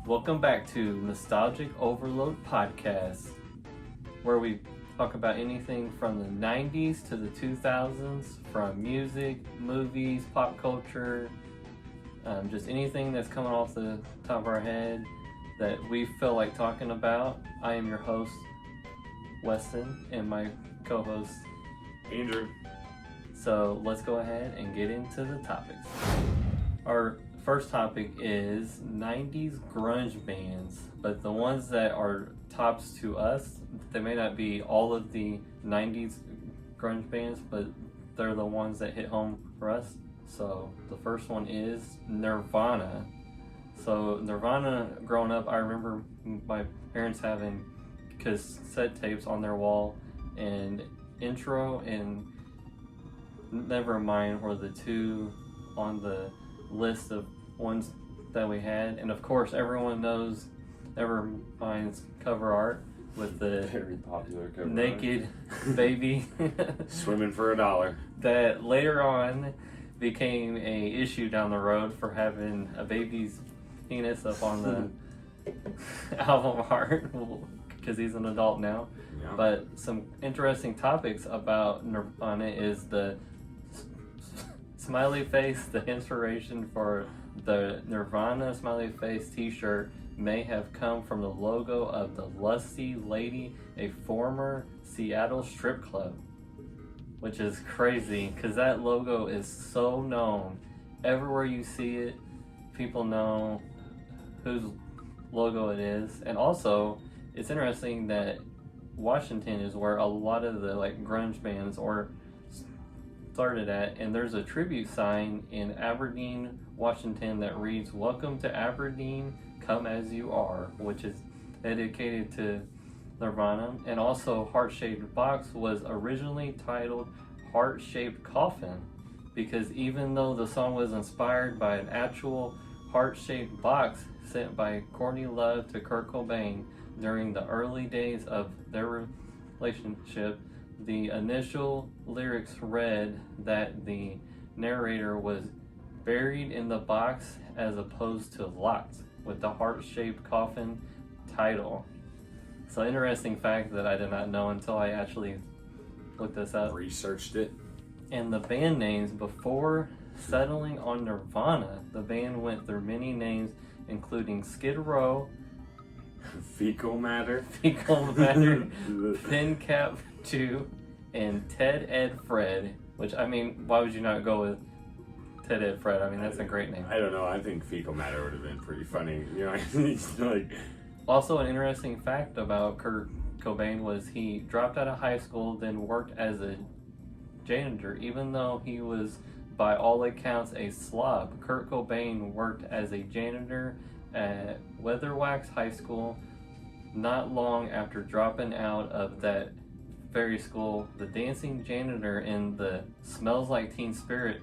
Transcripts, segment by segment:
Welcome back to Nostalgic Overload Podcast, where we talk about anything from the 90s to the 2000s, from music, movies, pop culture, just anything that's coming off the top of our head that we feel like talking about. I am your host, Weston, and my co-host, Andrew. So let's go ahead and get into the topics. Our first topic is 90s grunge bands, but the ones that are tops to us, they may not be all of the 90s grunge bands, but they're the ones that hit home for us. So the first one is Nirvana. So Nirvana, growing up, I remember my parents having cassette tapes on their wall, and Intro and Nevermind were the two on the list of ones that we had. And of course, everyone knows Nevermind's cover art with the very popular cover naked baby swimming for $1. That later on became a issue down the road for having a baby's penis up on the album art because he's an adult now. Yeah. But some interesting topics about Nirvana is the smiley face. The inspiration for the Nirvana smiley face t-shirt may have come from the logo of the Lusty Lady, a former Seattle strip club, which is crazy because that logo is so known. Everywhere you see it, people know whose logo it is. And also, it's interesting that Washington is where a lot of the grunge bands started at, and there's a tribute sign in Aberdeen, Washington that reads, "Welcome to Aberdeen, come as you are," which is dedicated to Nirvana. And also, Heart-Shaped Box was originally titled Heart-Shaped Coffin because even though the song was inspired by an actual heart-shaped box sent by Courtney Love to Kurt Cobain during the early days of their relationship, the initial lyrics read that the narrator was buried in the box as opposed to locked, with the heart-shaped coffin title. So interesting fact that I did not know until I actually looked this up. Researched it. And the band names, before settling on Nirvana, the band went through many names including Skid Row, Fecal Matter, Thin Cap 2, and Ted Ed Fred, which, I mean, why would you not go with Ted Ed Fred? I mean, that's a great name. I don't know. I think Fecal Matter would have been pretty funny. Also, an interesting fact about Kurt Cobain was he dropped out of high school, then worked as a janitor. Even though he was, by all accounts, a slob, Kurt Cobain worked as a janitor at Weatherwax High School. Not long after dropping out of that very school, the dancing janitor in the Smells Like Teen Spirit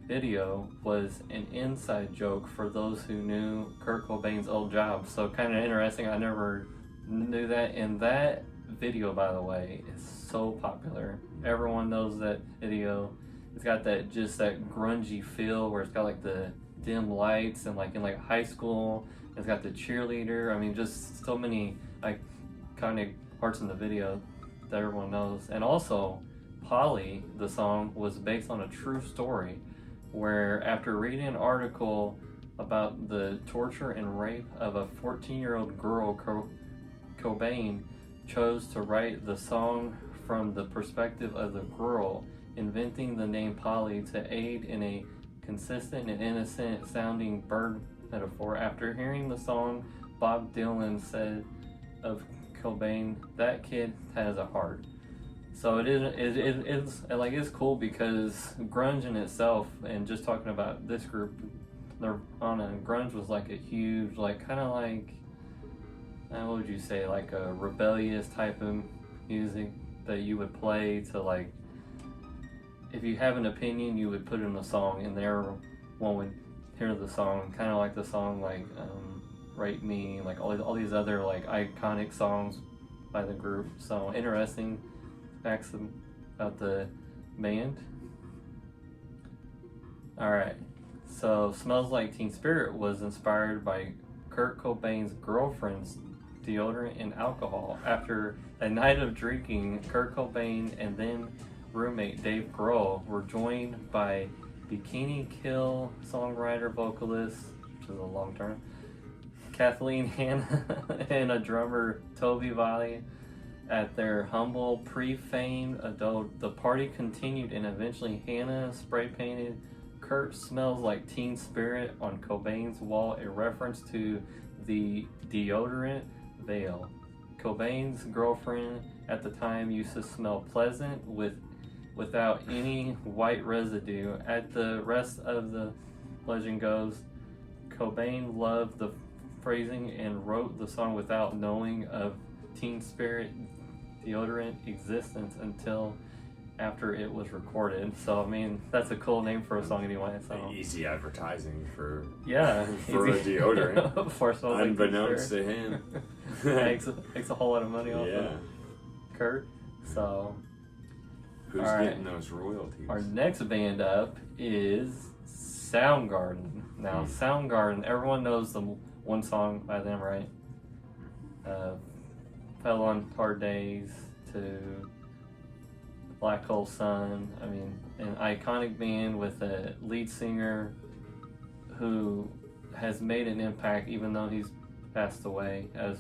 video was an inside joke for those who knew Kurt Cobain's old job. So kind of interesting. I never knew that. And that video, by the way, is so popular. Everyone knows that video. It's got that grungy feel where it's got the dim lights and in high school. It's got the cheerleader. I mean, just so many iconic parts in the video that everyone knows. And also, Polly, the song, was based on a true story where after reading an article about the torture and rape of a 14-year-old girl, Cobain chose to write the song from the perspective of the girl, inventing the name Polly to aid in a consistent and innocent sounding bird metaphor. After hearing the song, Bob Dylan said of Cobain, "That kid has a heart." So it's cool because grunge in itself, and just talking about this group, Nirvana, grunge was a huge, what would you say, a rebellious type of music that you would play to if you have an opinion, you would put in a song, and everyone would hear the song, kind of like the song Rape Me, all these other iconic songs by the group. So interesting facts about the band. Alright, so Smells Like Teen Spirit was inspired by Kurt Cobain's girlfriend's deodorant and alcohol. After a night of drinking, Kurt Cobain and then roommate Dave Grohl were joined by Bikini Kill songwriter vocalist, which is a long term, Kathleen Hanna, and a drummer Toby Valley at their humble pre-fame adult. The party continued, and eventually Hannah spray painted "Kurt Smells Like Teen Spirit" on Cobain's wall, a reference to the deodorant Veil. Cobain's girlfriend at the time used to smell pleasant without any white residue. As the rest of the legend goes, Cobain loved the phrasing and wrote the song without knowing of Teen Spirit deodorant existence until after it was recorded. So I mean, that's a cool name for a song anyway. So Easy advertising for for a deodorant. For unbeknownst to him. makes a whole lot of money off of Kurt. So who's getting those royalties? Our next band up is Soundgarden. Now Soundgarden, everyone knows the one song by them, right? Fell on Hard Days to Black Hole Sun. I mean, an iconic band with a lead singer who has made an impact even though he's passed away, as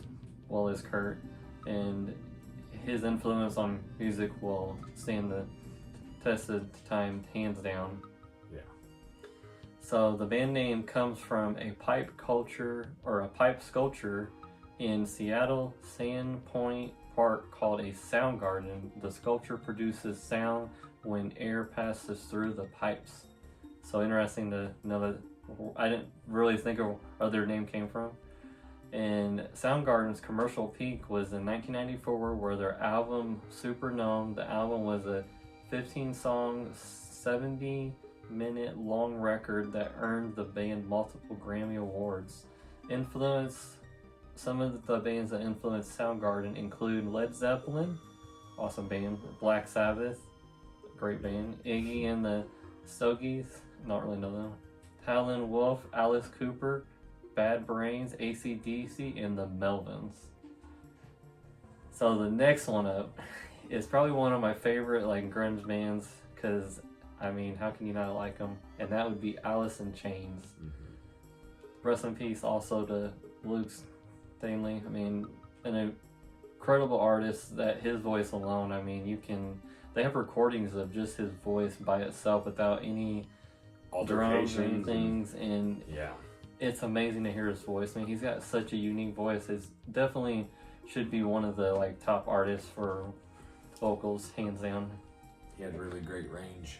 well as Kurt, and his influence on music will stand the test of time hands down. Yeah. So the band name comes from a pipe sculpture in Seattle Sandpoint Park called a sound garden. The sculpture produces sound when air passes through the pipes. So interesting to know that. I didn't really think of where their name came from. And Soundgarden's commercial peak was in 1994, where their album Super Known. The album was a 15-song, 70-minute long record that earned the band multiple Grammy Awards. Some of the bands that influenced Soundgarden include Led Zeppelin, awesome band, Black Sabbath, great band, Iggy and the Stooges, not really know them, Howlin' Wolf, Alice Cooper, Bad Brains, AC/DC, and the Melvins. So the next one up is probably one of my favorite grunge bands, because I mean, how can you not like them? And that would be Alice in Chains. Rest in peace also to Luke Stanley. I mean, an incredible artist that his voice alone, I mean, they have recordings of just his voice by itself without any drums or things, and it's amazing to hear his voice. I mean, he's got such a unique voice. It definitely should be one of the top artists for vocals, hands down. He had really great range.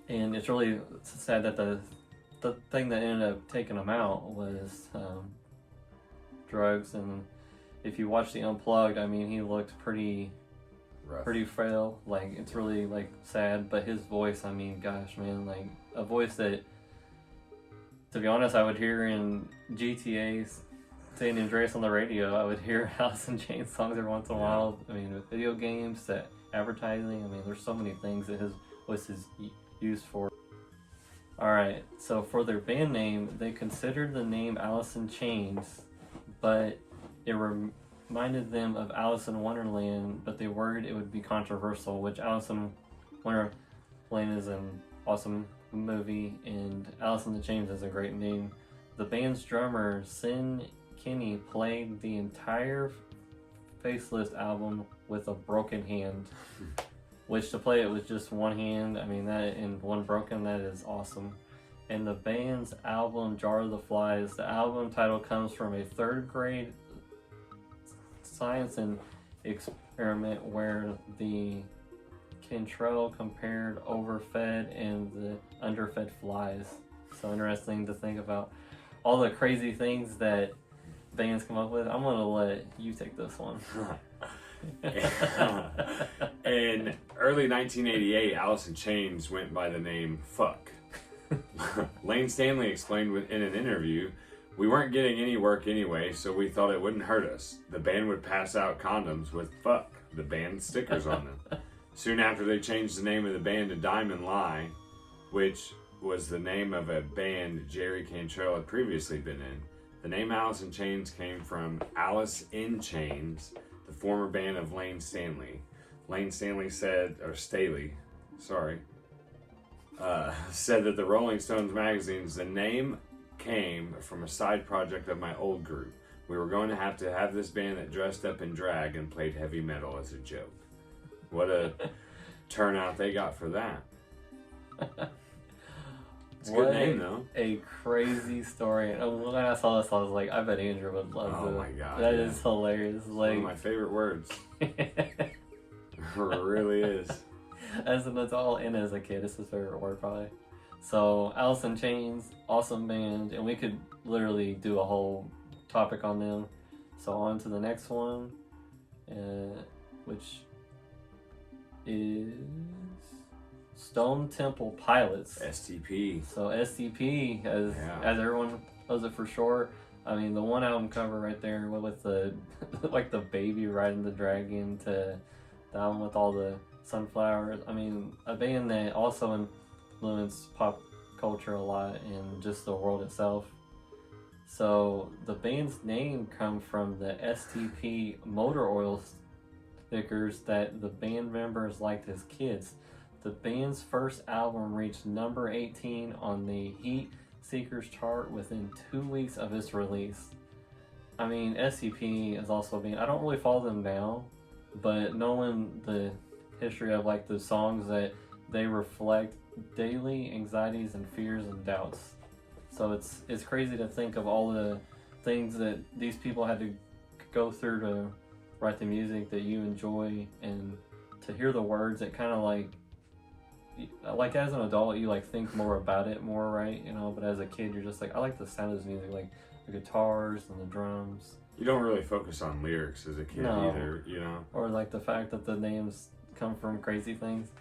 And it's really sad that the thing that ended up taking him out was drugs. And if you watch the Unplugged, I mean, he looked pretty rough, pretty frail. It's really sad. But his voice, I mean, gosh, man, a voice that, to be honest, I would hear in GTA's San Andreas on the radio. I would hear Alice in Chains songs every once in a while. I mean, with video games, to advertising. I mean, there's so many things that his voice is used for. Alright, so for their band name, they considered the name Alice in Chains, but it reminded them of Alice in Wonderland, but they worried it would be controversial, which Alice in Wonderland is an awesome movie, and Alice in the Chains is a great name. The band's drummer, Sin Kinney, played the entire Faceless album with a broken hand, which to play it with just one hand, I mean, that and one broken, that is awesome. And the band's album, Jar of the Flies, the album title comes from a third grade science and experiment where the Cantrell compared overfed and the underfed flies. So interesting to think about all the crazy things that bands come up with. I'm gonna let you take this one. In early 1988, Alice in Chains went by the name Fuck. Lane Stanley explained in an interview, "We weren't getting any work anyway, so we thought it wouldn't hurt us. The band would pass out condoms with Fuck, the band stickers on them. Soon after, they changed the name of the band to Diamond Lie, which was the name of a band Jerry Cantrell had previously been in. The name Alice in Chains came from Alice in Chains, the former band of Lane Stanley. Lane Stanley said that the Rolling Stones magazines, the name came from a side project of my old group. We were going to have this band that dressed up in drag and played heavy metal as a joke. What a turnout they got for that. It's a good name, though. A crazy story. And when I saw this, I was like, I bet Andrew would love it. Oh my god. That is hilarious. One of my favorite words. It really is. As an adult and as a kid, it's his favorite word, probably. So, Alice in Chains, awesome band, and we could literally do a whole topic on them. So, on to the next one, which is Stone Temple Pilots. STP. So, STP, as everyone knows it for short. I mean, the one album cover right there with the like the baby riding the dragon, to the album with all the sunflowers. I mean, a band that also influenced pop culture a lot and just the world itself. So the band's name comes from the STP motor oil stickers that the band members liked as kids. The band's first album reached number 18 on the Heat Seekers chart within 2 weeks of its release. I mean, SCP is also being, I don't really follow them now, but knowing the history of like the songs that they reflect daily anxieties and fears and doubts. So it's crazy to think of all the things that these people had to go through to write the music that you enjoy, and to hear the words, it kind of like as an adult you like think more about it more, right? You know, but as a kid you're just like, I like the sound of this music, like the guitars and the drums. You don't really focus on lyrics as a kid either, you know? Or like the fact that the names come from crazy things.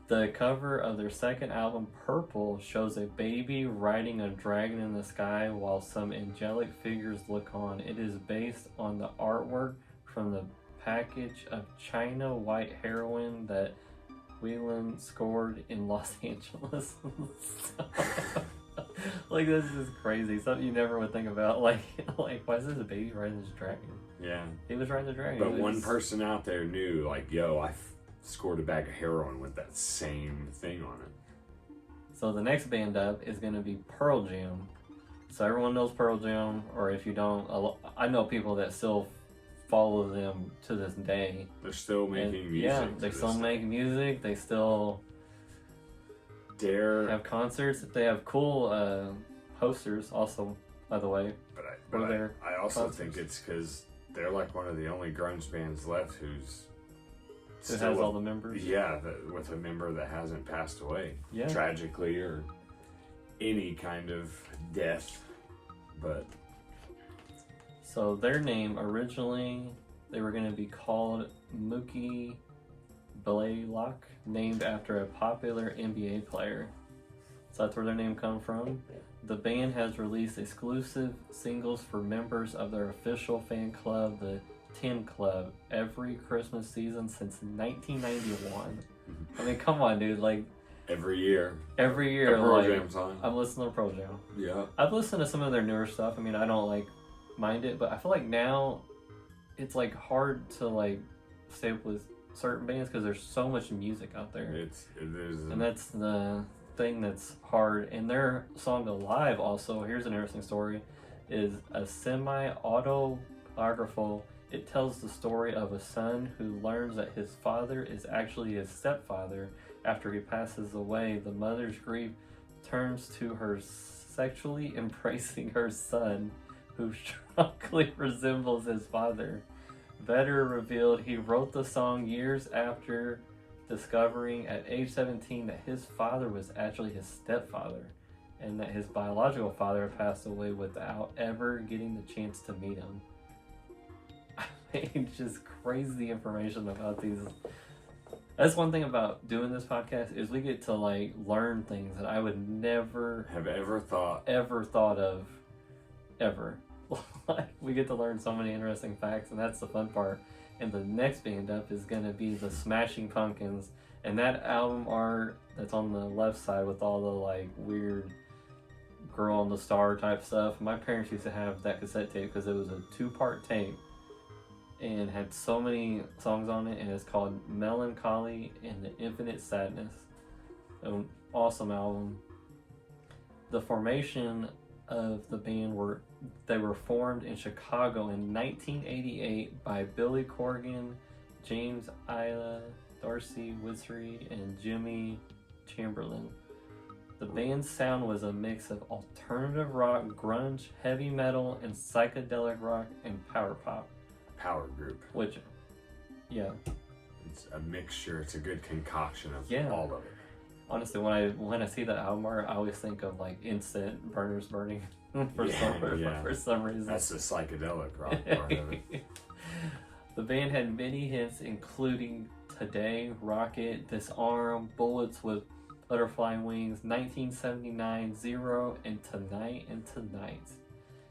The cover of their second album, Purple, shows a baby riding a dragon in the sky while some angelic figures look on. It is based on the artwork from the package of China white heroin that Whelan scored in Los Angeles. Like, this is crazy. Something you never would think about. Like why is this a baby riding this dragon? Yeah. He was riding the dragon. But one person out there knew, like, yo, I scored a bag of heroin with that same thing on it. So the next band up is going to be Pearl Jam. So everyone knows Pearl Jam, or if you don't, I know people that still follow them to this day. They're still making music. Yeah, they still make music. They still have concerts. They have cool posters also, by the way. But I also think it's because they're like one of the only grunge bands left who has all the members. Yeah, with a member that hasn't passed away, yeah, tragically, or any kind of death. But so their name originally, they were going to be called Mookie Blaylock, named after a popular NBA player. So that's where their name comes from. The band has released exclusive singles for members of their official fan club, the 10 Club, every Christmas season since 1991. I mean, come on, dude. Like, every year. Every year, a Pearl Jam song. I'm listening to Pearl Jam. Yeah. I've listened to some of their newer stuff. I mean, I don't like mind it, but I feel like now it's like hard to like stay up with certain bands because there's so much music out there. It is, and that's the thing that's hard. And their song Alive also, here's an interesting story, is a semi-autobiographical. It tells the story of a son who learns that his father is actually his stepfather. After he passes away, the mother's grief turns to her sexually embracing her son, who strongly resembles his father. Vedder revealed he wrote the song years after discovering at age 17 that his father was actually his stepfather, and that his biological father had passed away without ever getting the chance to meet him. I mean, just crazy information about these. That's one thing about doing this podcast, is we get to like learn things that I would never have ever thought of ever. We get to learn so many interesting facts, and that's the fun part. And the next band up is going to be the Smashing Pumpkins, and that album art that's on the left side with all the like weird Girl on the Star type stuff. My parents used to have that cassette tape because it was a 2-part tape and had so many songs on it, and it's called Melancholy and the Infinite Sadness. An awesome album. The formation of the band were formed in Chicago in 1988 by Billy Corgan, James Ila, Darcy Wizzery, and Jimmy Chamberlain. The band's sound was a mix of alternative rock, grunge, heavy metal, and psychedelic rock and power pop. Power group. Which, yeah. It's a mixture. It's a good concoction of all of it. Honestly, when I see that album art, I always think of like Instant, Burners Burning for some reason. That's the psychedelic rock part of it. The band had many hits, including Today, Rocket, Disarm, Bullets with Butterfly Wings, 1979, Zero, and Tonight and Tonight.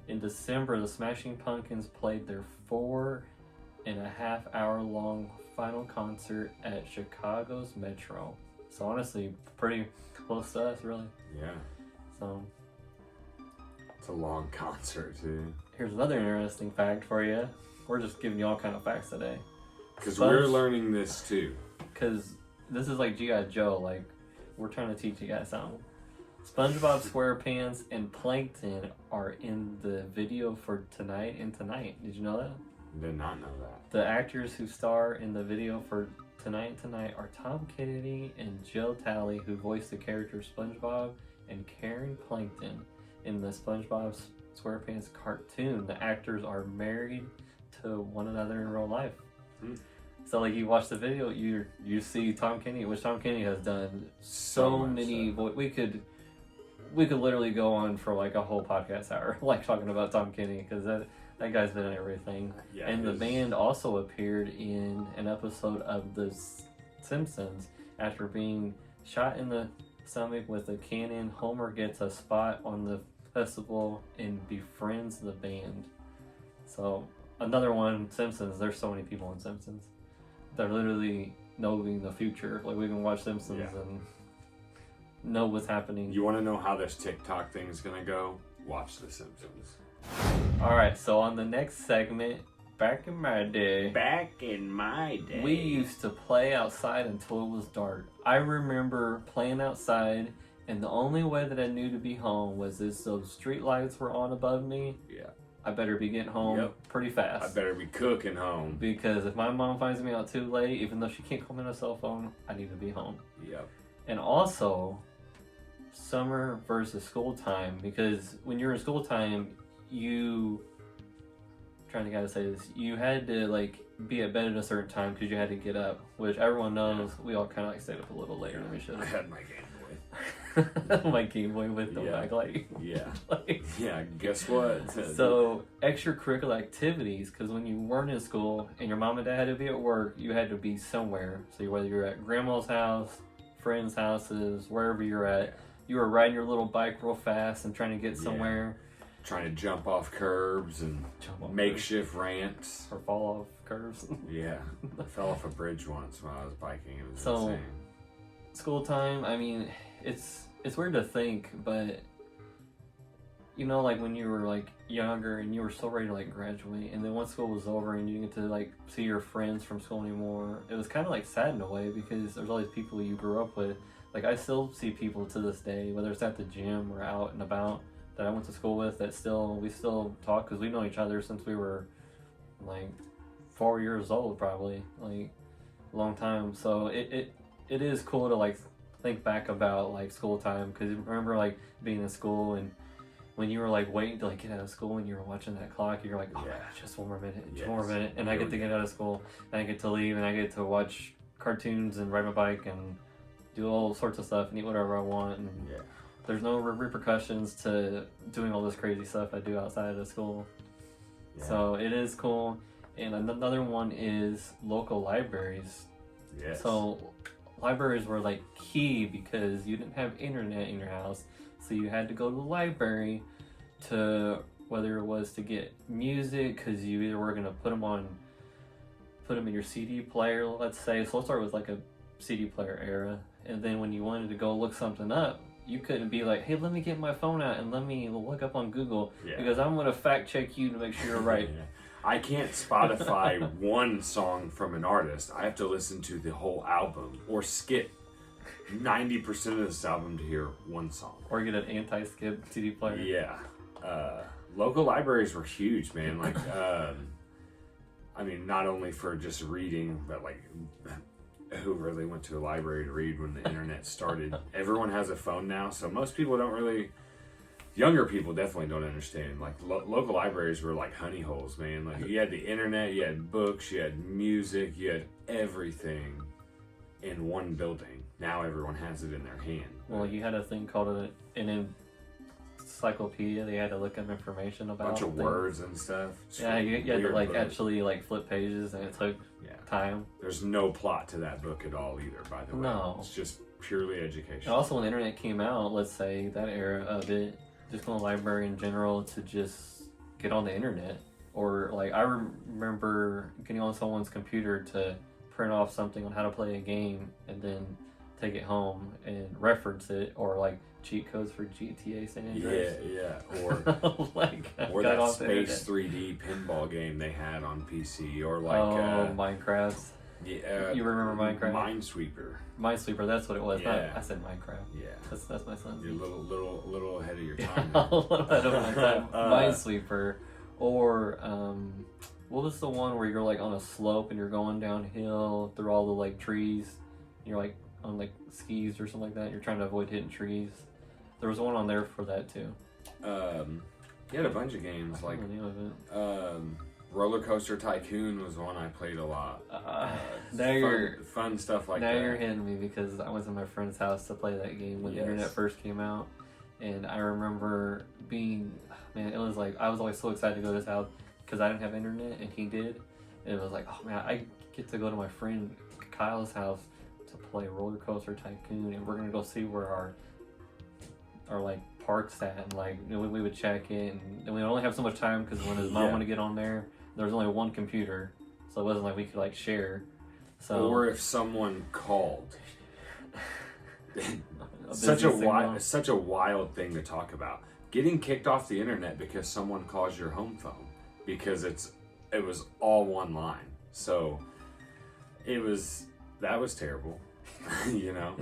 In December, the Smashing Pumpkins played their 4.5-hour long final concert at Chicago's Metro. So honestly, pretty close to us, really. Yeah. So it's a long concert too. Here's another interesting fact for you. We're just giving you all kind of facts today. Because we're learning this too. Because this is like G.I. Joe. Like, we're trying to teach you guys something. SpongeBob SquarePants and Plankton are in the video for Tonight and Tonight. Did you know that? Did not know that. The actors who star in the video for Tonight and Tonight are Tom Kennedy and Jill Talley, who voiced the character SpongeBob, and Karen Plankton. In the SpongeBob SquarePants cartoon, the actors are married to one another in real life. So like, you watch the video, you see Tom Kenny, which Tom Kenny has done so many. We could literally go on for like a whole podcast hour, like talking about Tom Kenny, because that guy's been in everything. Yeah, and the band also appeared in an episode of The Simpsons. After being shot in the stomach with a cannon, Homer gets a spot on the festival and befriends the band. So another one, Simpsons. There's so many people in Simpsons. They're literally knowing the future. Like, we can watch Simpsons and know what's happening. You want to know how this TikTok thing is going to go? Watch The Simpsons. Alright, so on the next segment, back in my day, we used to play outside until it was dark. I remember playing outside, and the only way that I knew to be home was if those street lights were on above me. Yeah. I better be getting home pretty fast. I better be cooking home. Because if my mom finds me out too late, even though she can't call me on a cell phone, I need to be home. Yep. And also, summer versus school time. Because when you're in school time, you had to like be at bed at a certain time because you had to get up. Which everyone knows, we all kind of like stayed up a little later than we should. I had my Game Boy. My Game Boy with the backlight. Yeah. Like, yeah, guess what? So, extracurricular activities, because when you weren't in school and your mom and dad had to be at work, you had to be somewhere. So whether you're at grandma's house, friends' houses, wherever you're at, you were riding your little bike real fast and trying to get somewhere. Trying to jump off curbs and makeshift ramps. Or fall off curves. Yeah. I fell off a bridge once when I was biking. It was insane. School time, I mean, it's weird to think, but you know, like when you were like younger and you were so ready to like graduate, and then once school was over and you didn't get to like see your friends from school anymore, it was kind of like sad in a way, because there's all these people you grew up with. Like, I still see people to this day, whether it's at the gym or out and about, that I went to school with, that we still talk, because we know each other since we were like 4 years old, probably, like a long time. So it is cool to like think back about like school time, because remember like being in school and when you were like waiting to like get out of school and you were watching that clock, you're like, oh my gosh, just one more minute, and I get to get out of school and I get to leave and I get to watch cartoons and ride my bike and do all sorts of stuff and eat whatever I want, and there's no repercussions to doing all this crazy stuff I do outside of school. So it is cool. And another one is local libraries. So libraries were like key because you didn't have internet in your house, so you had to go to the library to, whether it was to get music, because you either were going to put them in your CD player, let's say. So let's start with like a CD player era, and then when you wanted to go look something up, you couldn't be like, hey, let me get my phone out and let me look up on Google Yeah. because I'm gonna fact check you to make sure you're right. Yeah. I can't Spotify one song from an artist. I have to listen to the whole album or skip 90% of this album to hear one song. Or get an anti-skip CD player. Yeah. Local libraries were huge, man. Like, I mean, not only for just reading, but like, who really went to a library to read when the internet started? Everyone has a phone now, so most people don't really. Younger people definitely don't understand. Like, local libraries were like honey holes, man. Like, you had the internet, you had books, you had music, you had everything in one building. Now everyone has it in their hand. Well, you had a thing called an encyclopedia. They had to look up information about Bunch of things. words and stuff. Yeah, you had to Weird like book. actually like flip pages, and it took time. There's no plot to that book at all either, by the way. No. It's just purely And educational. also, when the internet came out, let's say that era of it, just going to the library in general to just get on the internet, or like I remember getting on someone's computer to print off something on how to play a game and then take it home and reference it, or like cheat codes for GTA San Andreas. Yeah. Or like or got that off the Space 3D pinball game they had on PC, or like Minecraft. yeah, You remember Minecraft? Minesweeper. Minesweeper, that's what it was. Yeah. I said Minecraft. Yeah, That's my son's. you're a little ahead of your time. A little bit of my time. Minesweeper, or what was the one where you're like on a slope and you're going downhill through all the like trees? And you're like on like skis or something like that. You're trying to avoid hitting trees. There was one on there for that too. You had a bunch of games like the name of it. Roller Coaster Tycoon was one I played a lot. Fun stuff like now that. you're hitting me because I went to my friend's house to play that game when the internet first came out, and I remember being, man, it was like I was always so excited to go to his house because I didn't have internet and he did. And it was like, oh man, I get to go to my friend Kyle's house to play Roller Coaster Tycoon, and we're gonna go see where our like parks at, and like we would check in, and we would only have so much time because when his mom wanted to get on there was only one computer, so it wasn't like we could like share. So or if someone called. Such Such a wild thing to talk about. Getting kicked off the internet because someone calls your home phone because it was all one line. So that was terrible. You know.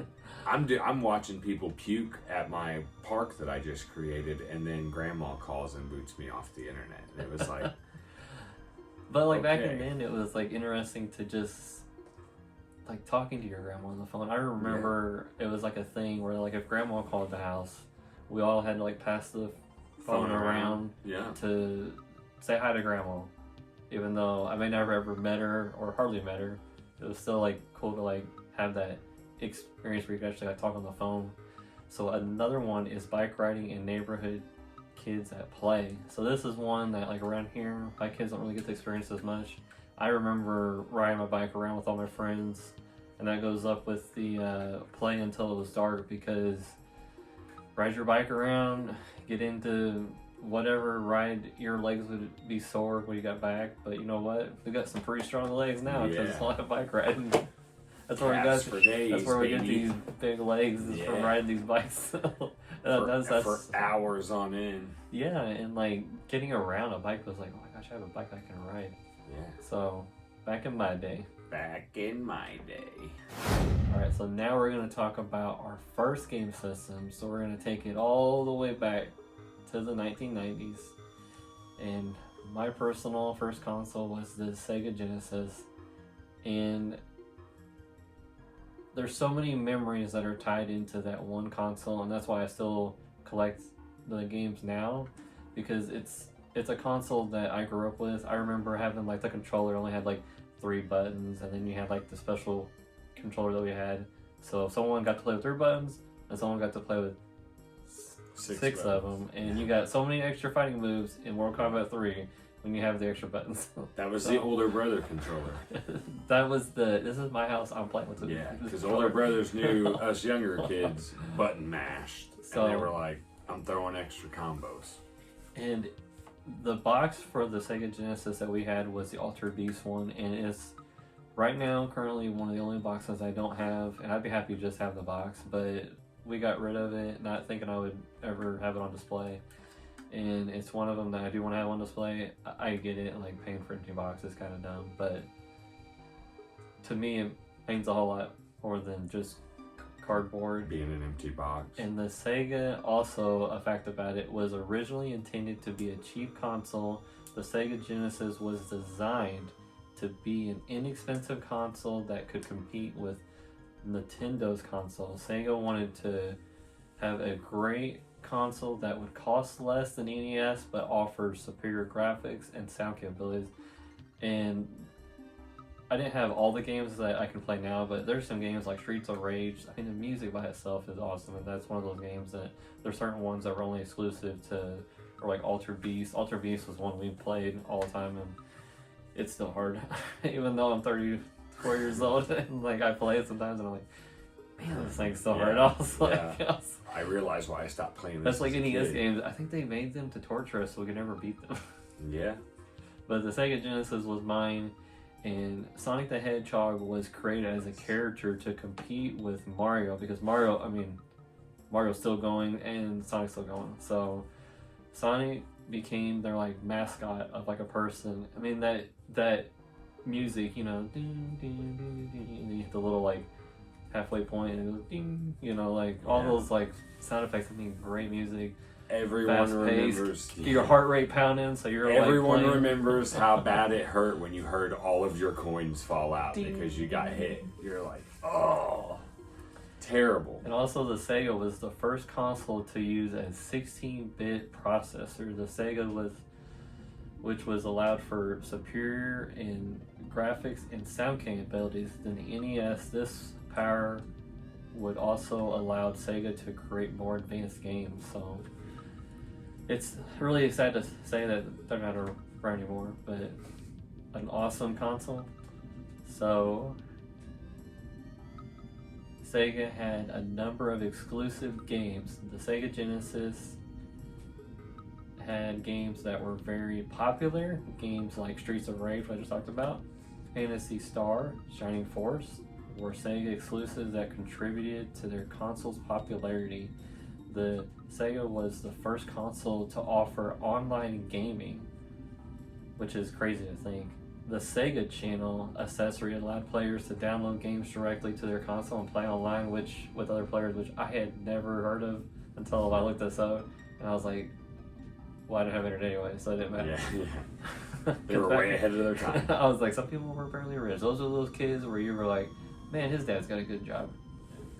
I'm watching people puke at my park that I just created, and then grandma calls and boots me off the internet. And it was like But like back in then, it was like interesting to just like talking to your grandma on the phone. I remember it was like a thing where like if grandma called the house, we all had to like pass the phone around to say hi to grandma. Even though I may never ever met her or hardly met her, it was still like cool to like have that experience where you can actually like talk on the phone. So another one is bike riding in neighborhood kids at play. So this is one that like around here my kids don't really get to experience as much. I remember riding my bike around with all my friends, and that goes up with the play until it was dark, because ride your bike around, get into whatever ride, your legs would be sore when you got back, but you know what, we got some pretty strong legs now because it's a lot of bike riding. That's where we get these big legs, is from riding these bikes. That's for hours on end. Yeah, and like getting around a bike was like, oh my gosh, I have a bike I can ride. Yeah. So back in my day. Alright, so now we're going to talk about our first game system. So we're going to take it all the way back to the 1990s. And my personal first console was the Sega Genesis. And there's so many memories that are tied into that one console, and that's why I still collect the games now, because it's a console that I grew up with. I remember having like the controller only had like 3 buttons, and then you had like the special controller that we had. So if someone got to play with 3 buttons, and someone got to play with 6 of them, and you got so many extra fighting moves in Mortal Kombat 3 when you have the extra buttons. That was the older brother controller. That was this is my house, I'm playing with it. Yeah, because older brothers knew us younger kids button mashed. So, and they were like, I'm throwing extra combos. And the box for the Sega Genesis that we had was the Altered Beast one, and it's right now currently one of the only boxes I don't have, and I'd be happy to just have the box, but we got rid of it, not thinking I would ever have it on display. And it's one of them that I do want to have on display. I get it, like paying for an empty box is kind of dumb, but to me it means a whole lot more than just cardboard. Being an empty box. And the Sega, also a fact about it, was originally intended to be a cheap console. The Sega Genesis was designed to be an inexpensive console that could compete with Nintendo's console. Sega wanted to have a great console that would cost less than NES but offer superior graphics and sound capabilities. And I didn't have all the games that I can play now, but there's some games like Streets of Rage. I think the music by itself is awesome, and that's one of those games that there's certain ones that were only exclusive to, or like Altered Beast. Altered Beast was one we played all the time, and it's still hard. Even though I'm 34 years old, and like I play it sometimes, and I'm like, man, this thing's so hard. I was like, I realized why I stopped playing this. That's like NES games. I think they made them to torture us so we could never beat them. Yeah. But the Sega Genesis was mine, and Sonic the Hedgehog was created as a character to compete with Mario, because Mario's still going and Sonic's still going. So Sonic became their like mascot of like a person. I mean that music, you know, ding, ding, ding, ding, and you hit the little like halfway point and it goes ding, you know, like all those like sound effects. I mean, great music. Everyone remembers your heart rate pounding, so you're everyone like remembers how bad it hurt when you heard all of your coins fall out because you got hit. You're like, oh, terrible. And also the Sega was the first console to use a 16-bit processor. The Sega which was allowed for superior in graphics and sound capabilities than the NES. This power would also allow Sega to create more advanced games. So it's really sad to say that they're not around anymore, but an awesome console. So Sega had a number of exclusive games. The Sega Genesis had games that were very popular, games like Streets of Rage, which I just talked about, Phantasy Star, Shining Force, were Sega exclusives that contributed to their console's popularity. The Sega was the first console to offer online gaming, which is crazy to think. The Sega Channel accessory allowed players to download games directly to their console and play online with other players, which I had never heard of until I looked this up, and I was like, well, I didn't have internet anyway, so it didn't matter. Yeah. They were way ahead of their time. I was like, some people were barely rich. Those are those kids where you were like, man, his dad's got a good job.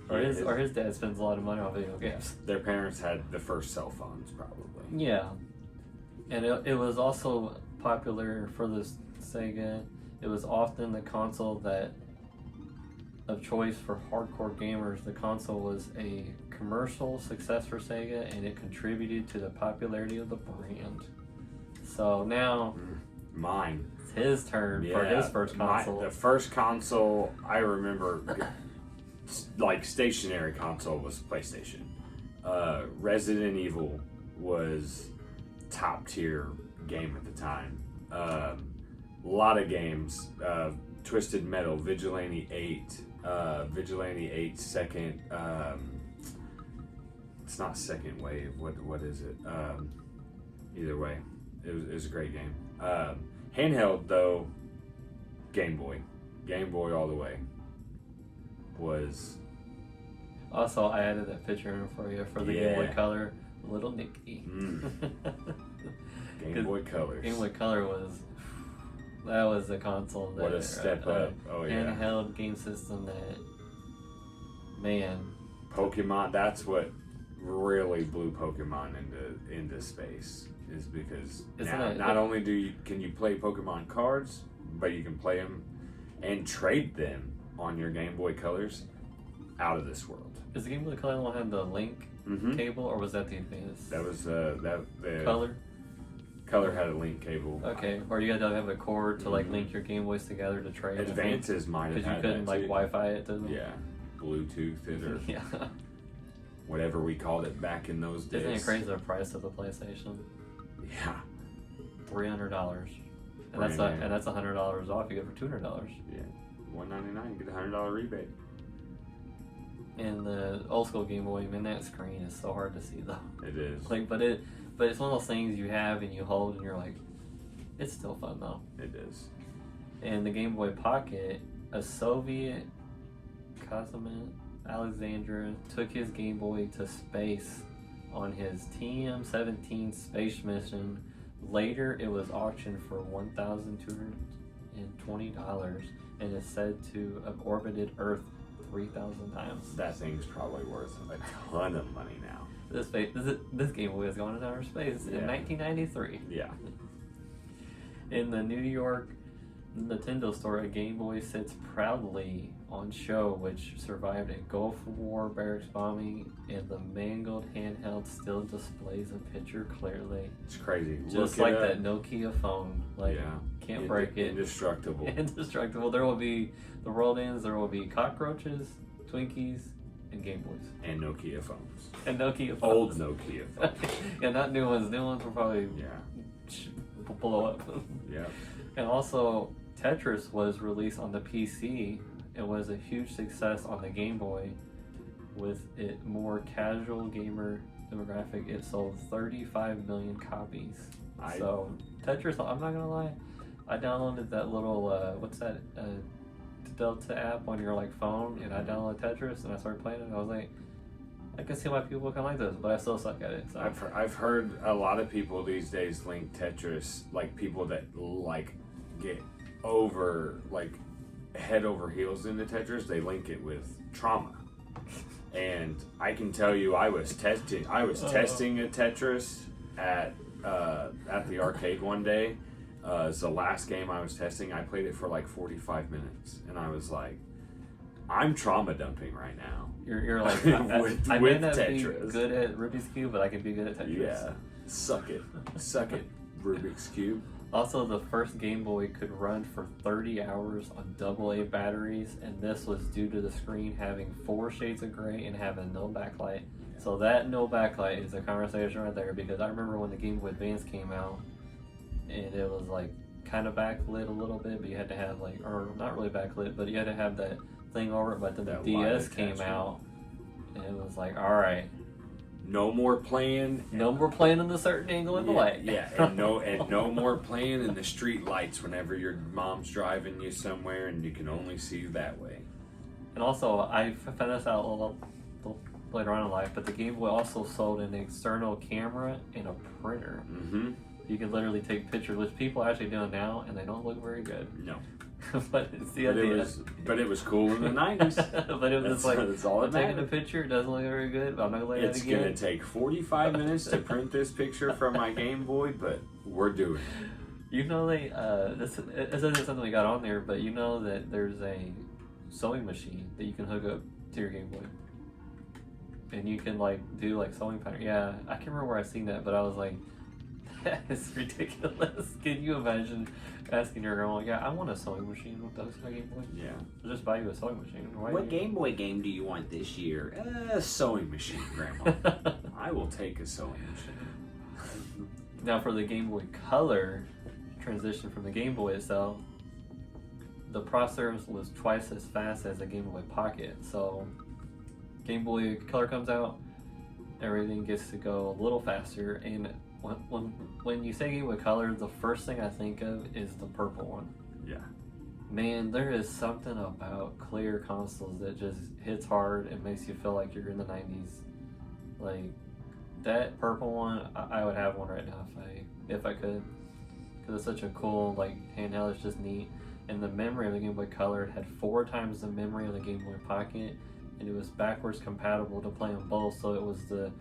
Or his dad spends a lot of money on video games. Their parents had the first cell phones, probably. Yeah. And it was also popular for the Sega. It was often the console of choice for hardcore gamers. The console was a commercial success for Sega, and it contributed to the popularity of the brand. So now it's his turn for his first console. The first console I remember, like stationary console, was PlayStation. Resident Evil was top tier game at the time. A lot of games, Twisted Metal, Vigilante 8, Vigilante 8 second, it's not second wave, what is it? Either way, it was a great game. Handheld though, Game Boy all the way was. Also, I added that picture in for you for the Game Boy Color, Little Nicky. Game Boy Colors. Game Boy Color was the console that. What a step up! Handheld game system that, man. Pokemon. That's what really blew Pokemon into space. Is because not only can you play Pokemon cards, but you can play them and trade them on your Game Boy Colors. Out of this world. Is the Game Boy Color one had the link cable, or was that the Advance? That was the Color. Color had a link cable. Okay, or you had to have a cord to like link your Game Boys together to trade. Advances might have had because you couldn't like Wi-Fi it to them. Yeah, Bluetooth it or whatever we called it back in those days. Isn't it crazy the price of the PlayStation? Yeah, $300, and that's $100 off. You get it for $200. Yeah, $199. You get a $100 rebate. And the old school Game Boy, man, that screen is so hard to see though. It is. Like, but it's one of those things you have and you hold and you're like, it's still fun though. It is. And the Game Boy Pocket, a Soviet Kazimir Alexandra took his Game Boy to space on his TM-17 space mission. Later, it was auctioned for $1,220 and is said to have orbited Earth 3,000 times. That thing's probably worth a ton of money now. This Game Boy is going into outer space in 1993. Yeah. In the New York Nintendo store, a Game Boy sits proudly on show, which survived a Gulf War barracks bombing, and the mangled handheld still displays a picture clearly. It's crazy. Just like that Nokia phone. Like, can't break it. Indestructible. Indestructible. There will be, the world ends, there will be cockroaches, Twinkies, and Game Boys. And Nokia phones. And Nokia phones. Old Nokia phones. Yeah, not new ones. New ones will probably blow up. Yeah. And also, Tetris was released on the PC. It was a huge success on the Game Boy. With it more casual gamer demographic, it sold 35 million copies. So Tetris, I'm not gonna lie, I downloaded that little what's that Delta app on your like phone, and I downloaded Tetris and I started playing it. And I was like, I can see why people can like this, but I still suck at it. So. I've heard a lot of people these days link Tetris, like people that like get over like head over heels into Tetris, they link it with trauma. And I can tell you, I was testing a Tetris at the arcade one day. It's the last game I was testing. I played it for like 45 minutes, and I was like, I'm trauma dumping right now. You're like, with I may not Tetris. be good at Rubik's Cube, but I can be good at Tetris. Yeah, suck it, Rubik's Cube. Also, the first Game Boy could run for 30 hours on AA batteries, and this was due to the screen having 4 shades of gray and having no backlight. So that no backlight is a conversation right there, because I remember when the Game Boy Advance came out, and it was like kind of backlit a little bit, but you had to have like, or not really backlit, but you had to have that thing over it. But then the DS came out, and it was like, all right. No more playing. No more playing in the certain angle in the light. Yeah, and no more playing in the street lights whenever your mom's driving you somewhere and you can only see that way. And also, I found this out a little later on in life, but the Game Boy also sold an external camera and a printer. Mm-hmm. You can literally take pictures, which people are actually doing now, and they don't look very good. No. But it's the idea. But it was cool in the 90s. But it was just like, that's all I'm taking a picture, it doesn't look very good, but I'm not going to let it again. It's going to take 45 minutes to print this picture from my Game Boy, but we're doing it. You know, this isn't something we got on there, but you know that there's a sewing machine that you can hook up to your Game Boy. And you can like do like sewing pattern. Yeah, I can't remember where I seen that, but I was like, that is ridiculous. Can you imagine asking your grandma, yeah, I want a sewing machine with those my Game Boy? Yeah. I'll just buy you a sewing machine. What Game Boy game do you want this year? A sewing machine, Grandma. I will take a sewing machine. Now for the Game Boy Color transition from the Game Boy itself, the processor was twice as fast as the Game Boy Pocket. So Game Boy Color comes out, everything gets to go a little faster, and when you say Game Boy Color, the first thing I think of is the purple one. Yeah. Man, there is something about clear consoles that just hits hard and makes you feel like you're in the 90s. Like, that purple one, I would have one right now if I could. Because it's such a cool, like, handheld, it's just neat. And the memory of the Game Boy Color had 4 times the memory of the Game Boy Pocket, and it was backwards compatible to play on both, so it was the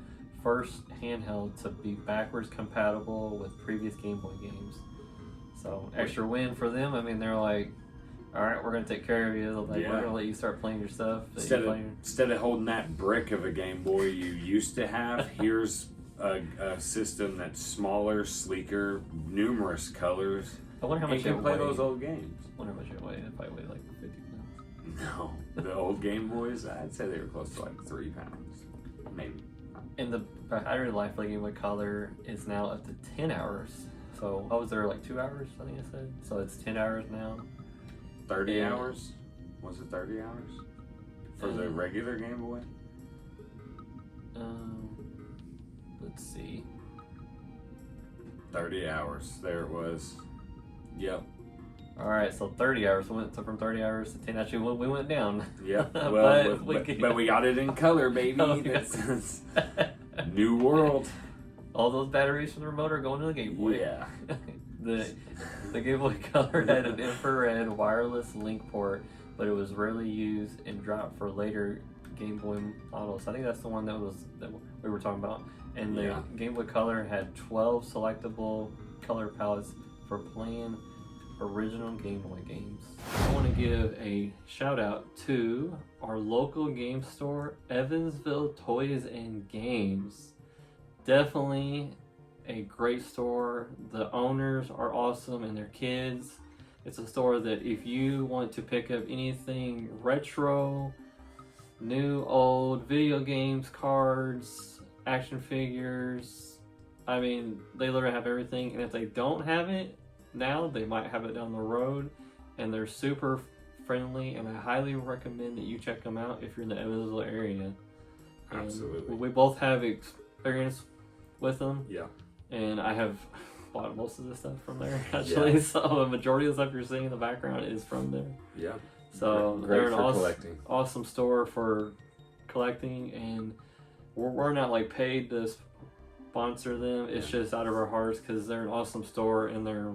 first handheld to be backwards compatible with previous Game Boy games. So extra win for them. I mean, they're like, all right, we're gonna take care of you. Like, we're gonna let you start playing your stuff. Instead of holding that brick of a Game Boy you used to have, here's a system that's smaller, sleeker, numerous colors. I wonder how much you can play those old games. I wonder how much it weighed. It probably weighed like 50 pounds. No, the old Game Boys, I'd say they were close to like 3 pounds, maybe. And the battery life of the Game Boy Color is now up to 10 hours. So I was there like 2 hours, I think I said. So it's 10 hours now. 30 hours? Was it 30 hours? For the regular Game Boy? Let's see. 30 hours. There it was. Yep. All right, so 30 hours. We went from 30 hours to 10. Actually, we went down. Yep. Well, but we got it in color, baby. Oh, That's new world. All those batteries from the remote are going to the Game Boy. Yeah. The Game Boy Color had an infrared wireless link port, but it was rarely used and dropped for later Game Boy models. I think that's the one that we were talking about. And the Game Boy Color had 12 selectable color palettes for playing original Game Boy games. I want to give a shout out to our local game store, Evansville Toys and Games. Definitely a great store. The owners are awesome and their kids. It's a store that if you want to pick up anything retro, new, old, video games, cards, action figures, I mean, they literally have everything. And if they don't have it now, they might have it down the road. And they're super friendly, and I highly recommend that you check them out if you're in the Evansville area. Absolutely. We both have experience with them. Yeah. And I have bought most of the stuff from there, actually. So a majority of the stuff you're seeing in the background is from there. Yeah. So Great they're an collecting. awesome store for collecting, and we're not like paid to sponsor them. It's just out of our hearts because they're an awesome store and they're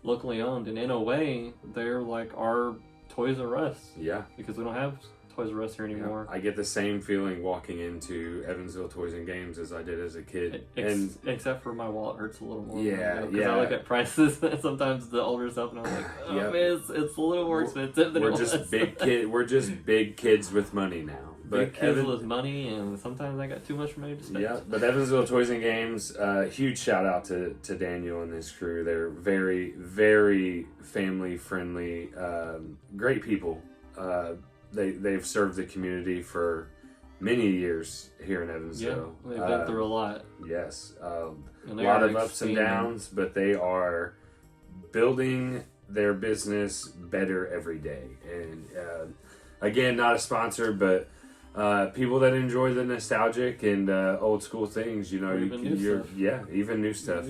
locally owned, and in a way they're like our Toys R Us. Yeah. Because we don't have Toys R Us here anymore. Yeah. I get the same feeling walking into Evansville Toys and Games as I did as a kid. Except for my wallet hurts a little more. Yeah, Because I look at prices sometimes the older stuff and I'm like, oh man, it's a little more expensive than it was. We're just big kids with money now. Big kids with money, and sometimes I got too much money to spend. Yeah, but Evansville Toys and Games, huge shout out to Daniel and his crew. They're very, very family friendly, great people. They've served the community for many years here in Evansville. Yeah, they've been through a lot. Yes, a And lot of ups and downs, but they are building their business better every day. And again, not a sponsor, but people that enjoy the nostalgic and old school things, you know, even new stuff.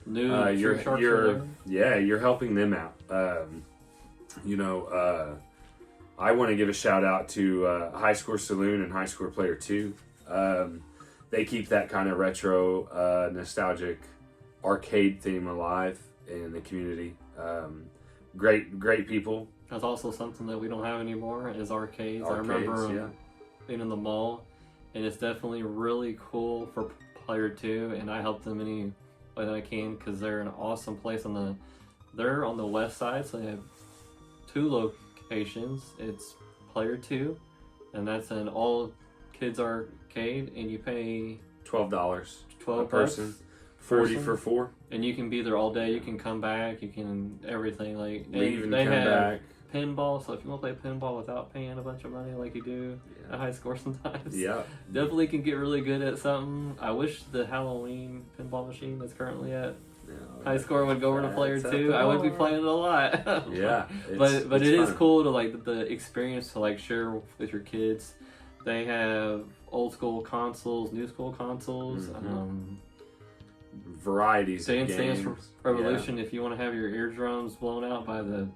You're helping them out. I want to give a shout out to High Score Saloon and High Score Player 2. They keep that kind of retro, nostalgic arcade theme alive in the community. Great people. That's also something that we don't have anymore is arcades. I remember being in the mall, and it's definitely really cool for Player 2, and I help them any way that I can because they're an awesome place they're on the west side, so they have 2 locations. It's Player 2, and that's an all kids arcade, and you pay $12 a person, $40 for 4, and you can be there all day. You can come back, you can everything like leave and they come have back. Pinball, so if you want to play pinball without paying a bunch of money like you do at High Score sometimes, definitely can get really good at something. I wish the Halloween pinball machine that's currently at High Score would go over to Player 2. I would be playing it a lot. But it is cool to like the experience to like share with your kids. They have old school consoles, new school consoles. Varieties of Dance games. Revolution, if you want to have your eardrums blown out by the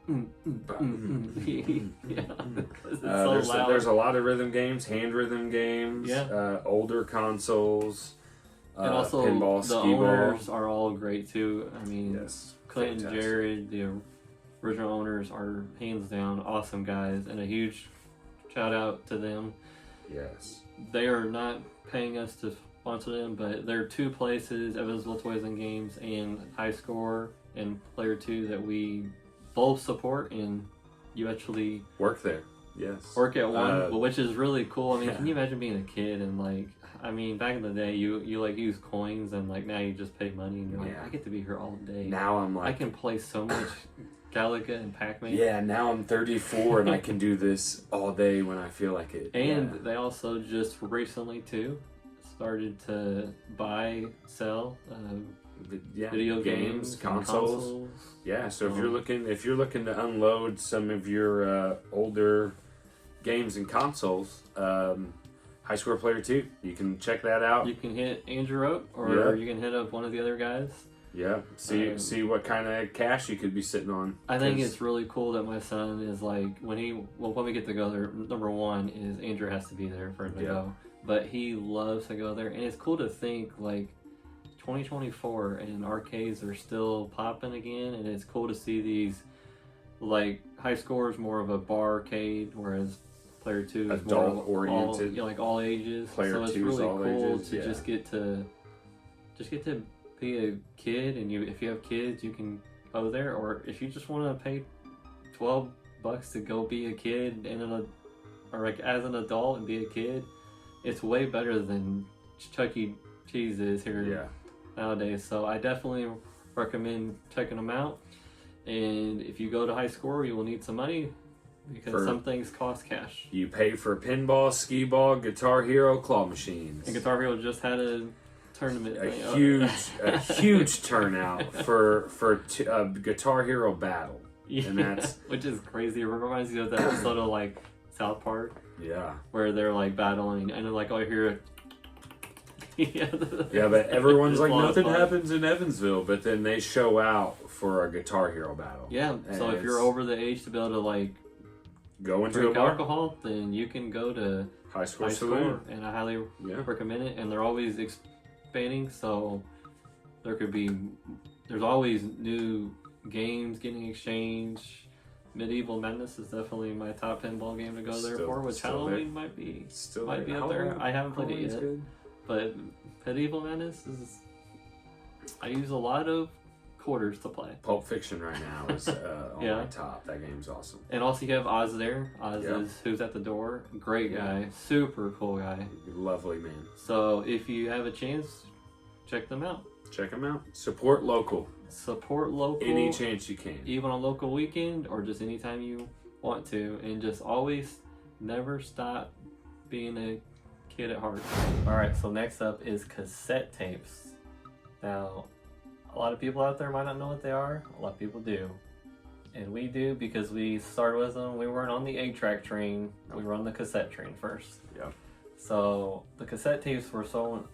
it's so loud. There's a lot of rhythm games, hand rhythm games, older consoles, and also pinball, the owners are all great too. I mean, Clint and Jared, the original owners, are hands down awesome guys, and a huge shout out to them. Yes, they are not paying us to sponsor them, but there are 2 places, Evansville Toys and Games and High Score and Player 2, that we both support, and you actually work there. Yes, work at one, which is really cool. I mean, can you imagine being a kid and like, I mean, back in the day, you like use coins, and like now you just pay money, and you're like, I get to be here all day. Now I'm like, I can play so much Galaga and Pac-Man. Yeah, now I'm 34 and I can do this all day when I feel like it. And they also just recently too started to sell video games, consoles. Yeah, so if you're looking to unload some of your older games and consoles, High Score Player 2. You can check that out. You can hit Andrew up, or you can hit up one of the other guys. Yeah, see what kind of cash you could be sitting on. I think it's really cool that my son is like, when we get together, number one is Andrew has to be there for him to go. But he loves to go there, and it's cool to think like 2024 and arcades are still popping again, and it's cool to see these like High Score is more of a bar arcade, whereas Player 2 is adult more oriented, like all ages. Player so it's 2 really all cool ages, to just get to be a kid, and if you have kids, you can go there, or if you just want to pay $12 to go be a kid or like as an adult and be a kid, it's way better than Chuck E. Cheese is here nowadays. So I definitely recommend checking them out. And if you go to High Score, you will need some money because some things cost cash. You pay for pinball, skee ball, Guitar Hero, claw machines. And Guitar Hero just had a tournament. A huge turnout for Guitar Hero battle, and that's which is crazy. It reminds you of that episode of like South Park, where they're like battling, and then like I hear but everyone's like nothing happens in Evansville, but then they show out for a Guitar Hero battle. So if you're over the age to be able to like go into drink a bar, alcohol, then you can go to High Score, and I highly recommend it. And they're always expanding, so there's always new games getting exchanged. Medieval Madness is definitely my top pinball game to go there for, which Halloween might be up there. I haven't played it yet, but Medieval Madness is. I use a lot of quarters to play. Pulp Fiction right now is on my top. That game's awesome. And also you have Oz there. Oz is Who's at the Door. Great guy, super cool guy, lovely man. So if you have a chance, check them out. Check them out. Support local. Any chance you can. Even on local weekend or just anytime you want to. And just always never stop being a kid at heart. Alright, so next up is cassette tapes. Now, a lot of people out there might not know what they are. A lot of people do. And we do because we started with them. We weren't on the 8-track train. We were on the cassette train first. So the cassette tapes were so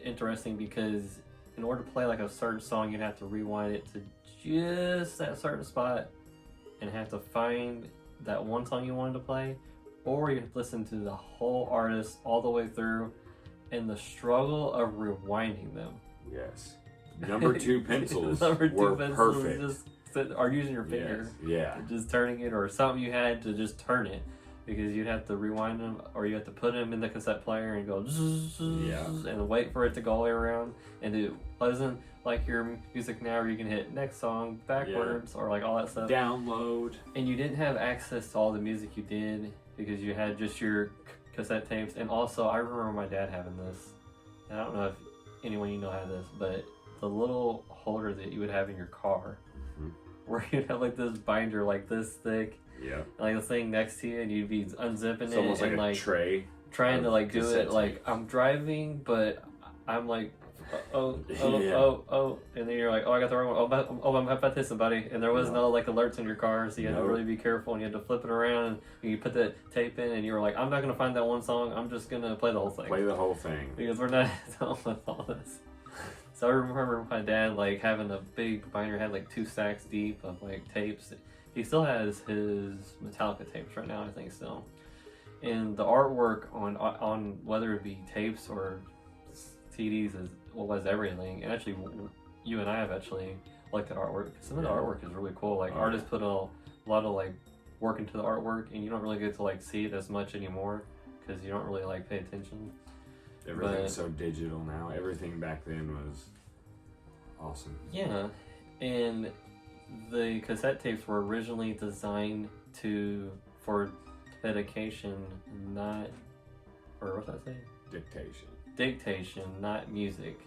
interesting because in order to play like a certain song, you'd have to rewind it to just that certain spot and have to find that one song you wanted to play, or you listen to the whole artist all the way through, and the struggle of rewinding them. Yes. Number 2 pencils were perfect. Just are using your finger. Just turning it, or something you had to just turn it. Because you'd have to rewind them, or you have to put them in the cassette player and go and wait for it to go all the way around. And it wasn't like your music now where you can hit next song backwards or like all that stuff. Download. And you didn't have access to all the music you did because you had just your cassette tapes. And also, I remember my dad having this. And I don't know if anyone you know had this, but the little holder that you would have in your car, where you'd have like this binder like this thick. Like the thing next to you, and you'd be unzipping it almost and like a tray, trying to like do it like I'm driving, but I'm like and then you're like, oh, I got the wrong one. Oh, I'm about to hit somebody, and there was no like alerts in your car, so you had to really be careful, and you had to flip it around, and you put the tape in, and you were like, I'm not gonna find that one song. I'm just gonna play the whole thing. Because we're not done with all this. So I remember my dad like having a big binder, had like 2 stacks deep of like tapes. He still has his Metallica tapes right now, I think still. And the artwork on whether it be tapes or CDs was everything. And actually, you and I have actually looked at artwork. Some of the artwork is really cool. Like artists put a lot of like work into the artwork, and you don't really get to like see it as much anymore because you don't really like pay attention. Everything's so digital now. Everything back then was awesome. Yeah, and the cassette tapes were originally designed for dedication, what's that saying? Dictation, not music.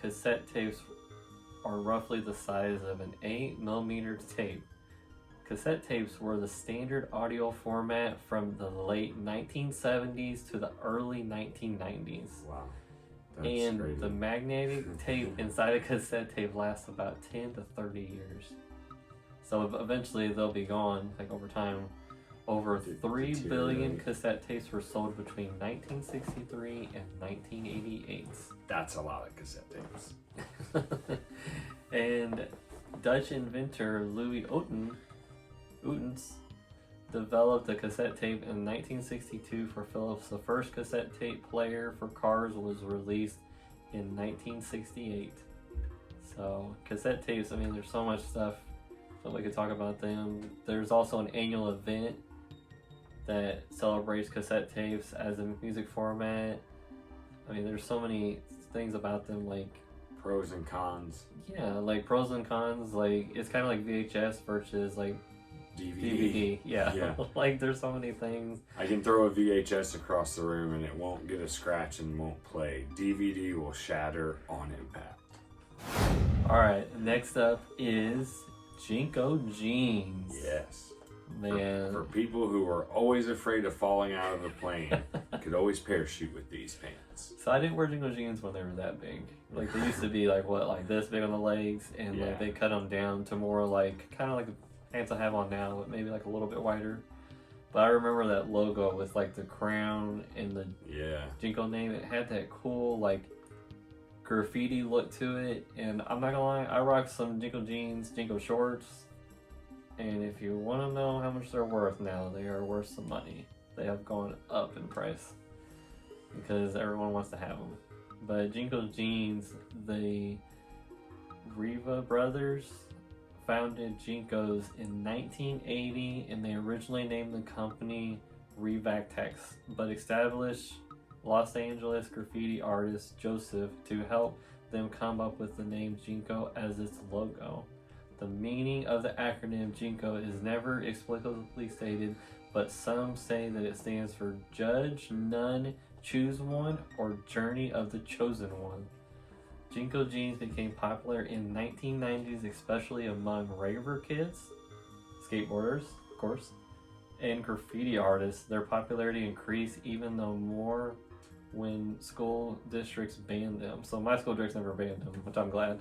Cassette tapes are roughly the size of an 8mm tape. Cassette tapes were the standard audio format from the late 1970s to the early 1990s. Wow. And crazy. The magnetic tape inside a cassette tape lasts about 10 to 30 years. So eventually they'll be gone, like over time. Over 3 Deteriorate. billion cassette tapes were sold between 1963 and 1988. That's a lot of cassette tapes. And Dutch inventor Louis Ootens developed a cassette tape in 1962 for Philips. The first cassette tape player for cars was released in 1968. So cassette tapes, I mean, there's so much stuff that we could talk about them. There's also an annual event that celebrates cassette tapes as a music format. I mean, there's so many things about them, like Pros and cons. yeah, like pros and cons. Like it's kind of like VHS versus like DVD. Yeah, Yeah. like there's so many things. I can throw a VHS across the room and it won't get a scratch and won't play. DVD will shatter on impact. All right, next up is Jinko jeans. Yes. Man. For people who are always afraid of falling out of the plane, could always parachute with these pants. So I didn't wear Jinko jeans when they were that big. Like they used to be like what, like this big on the legs, and Yeah. like they cut them down to more like kind of like the pants I have on now, but maybe like a little bit wider. But I remember that logo with like the crown and the Yeah. Jinko name. It had that cool like graffiti look to it, and I'm not gonna lie, I rock some Jinko jeans, Jinko shorts, and if you want to know how much they're worth now, they are worth some money. They have gone up in price because everyone wants to have them. But Jinko jeans, the Riva brothers founded Jinko's in 1980, and they originally named the company Revactex, but established Los Angeles graffiti artist Joseph to help them come up with the name Jinko as its logo. The meaning of the acronym Jinko is never explicitly stated, but some say that it stands for Judge None, Choose One, or Journey of the Chosen One. Jinko jeans became popular in 1990s, especially among raver kids, skateboarders, of course, and graffiti artists. Their popularity increased even though more when school districts banned them. So my school districts never banned them, which I'm glad,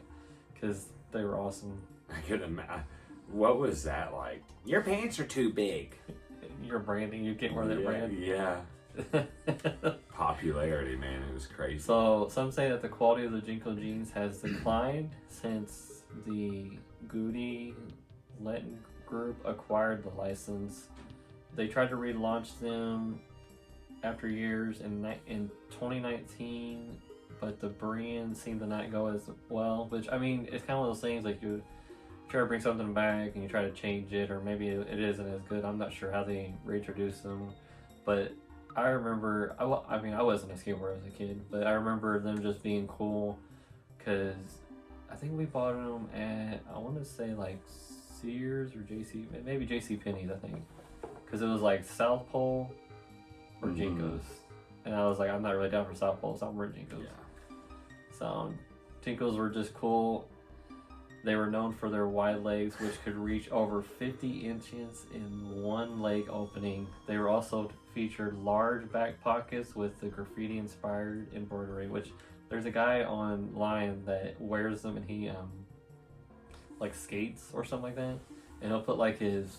because they were awesome. I could imagine. What was that like? Your pants are too big. Your branding, you can't wear that brand. Yeah. Popularity, man, it was crazy. So some say that the quality of the Jinko jeans has declined since the Goody Lenton group acquired the license. They tried to relaunch them after years in 2019, but the brand seemed to not go as well. Which, I mean, it's kind of one of those things like you try to bring something back and you try to change it, or maybe it isn't as good. I'm not sure how they reintroduce them, but I remember, I mean, I wasn't a skateboarder as a kid, but I remember them just being cool because I think we bought them at, I want to say like Sears or JC, maybe JC Penney's, I think, because it was like South Pole or Jinkos. And I was like, I'm not really down for South Pole, so I'm wearing Jinkos. Yeah. So Jinkos were just cool. They were known for their wide legs, which could reach over 50 inches in one leg opening. They were also featured large back pockets with the graffiti-inspired embroidery, which there's a guy online that wears them and he like skates or something like that, and he'll put like his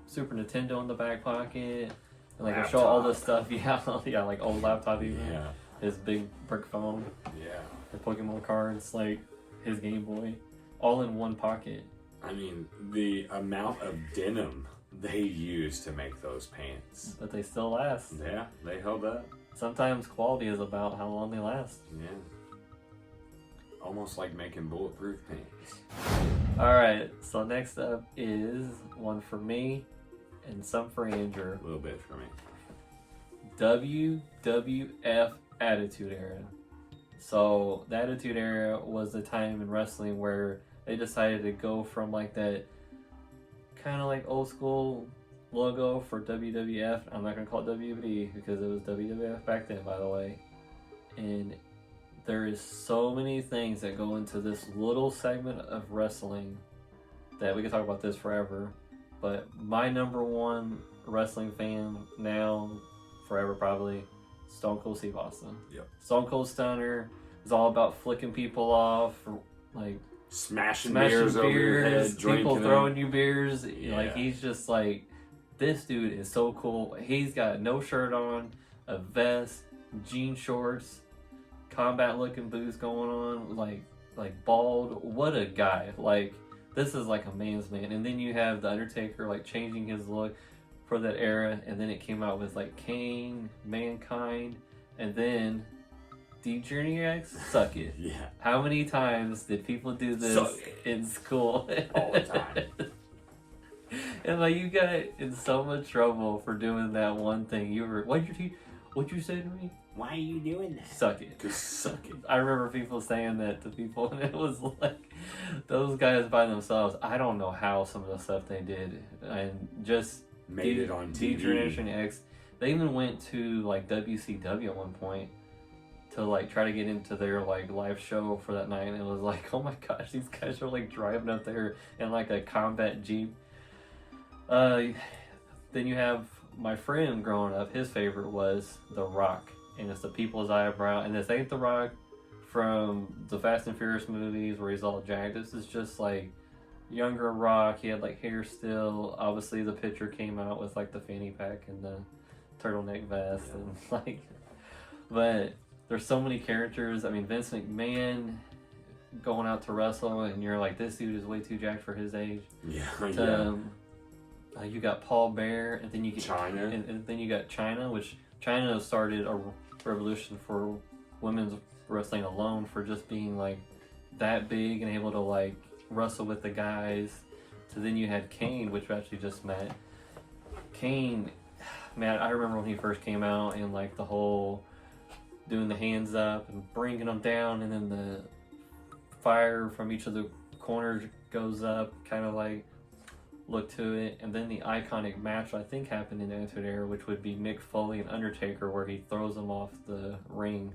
Super Nintendo in the back pocket, and like he'll show all this stuff. Yeah, like old laptop even. Yeah. His big brick phone. Yeah. The Pokemon cards, like his Game Boy. All in one pocket. I mean, the amount of denim they used to make those pants. But they still last. Yeah, they held up. Sometimes quality is about how long they last. Yeah. Almost like making bulletproof pants. Alright, so next up is one for me and some for Andrew. A little bit for me. WWF Attitude Era. So the Attitude Era was the time in wrestling where they decided to go from like that kind of like old school logo for WWF. I'm not going to call it WWE because it was WWF back then, by the way. And there is so many things that go into this little segment of wrestling that we could talk about this forever. But my number one wrestling fan now, forever probably, Stone Cold Steve Austin. Yep. Stone Cold Stunner is all about flicking people off, like smashing beers over your head, people drinking throwing them. you beers. Yeah. Like he's just like this dude is so cool. He's got no shirt on, a vest, jean shorts, combat looking boots going on, like bald. What a guy. Like, this is like a man's man. And then you have The Undertaker like changing his look for that era, and then it came out with like Kane, Mankind, and then D-Journey X, Suck It. Yeah. How many times did people do this in school? All the time. And like, you got in so much trouble for doing that one thing. You were, what'd you say to me? Why are you doing that? Suck it. Just suck it. I remember people saying that to people, and it was like, those guys by themselves, I don't know how some of the stuff they did, and just Made it on TV. Generation X. They even went to like WCW at one point to like try to get into their like live show for that night, and it was like, oh my gosh, these guys are like driving up there in like a combat Jeep. Then you have my friend growing up, his favorite was The Rock, and it's the People's Eyebrow, and this ain't The Rock from the Fast and Furious movies where he's all jacked. This is just like younger Rock. He had like hair still. Obviously the picture came out with like the fanny pack and the turtleneck vest, and like, but there's so many characters. I mean, Vince McMahon going out to wrestle, and you're like, this dude is way too jacked for his age. You got Paul Bear, and then you get China, and then you got China, which China started a revolution for women's wrestling alone, for just being like that big and able to like wrestle with the guys. So then you had Kane, which we actually just met. Kane, man, I remember when he first came out, and like the whole doing the hands up and bringing them down, and then the fire from each of the corners goes up, kind of like look to it. And then the iconic match I think happened in the Attitude Era, which would be Mick Foley and Undertaker, where he throws them off the ring.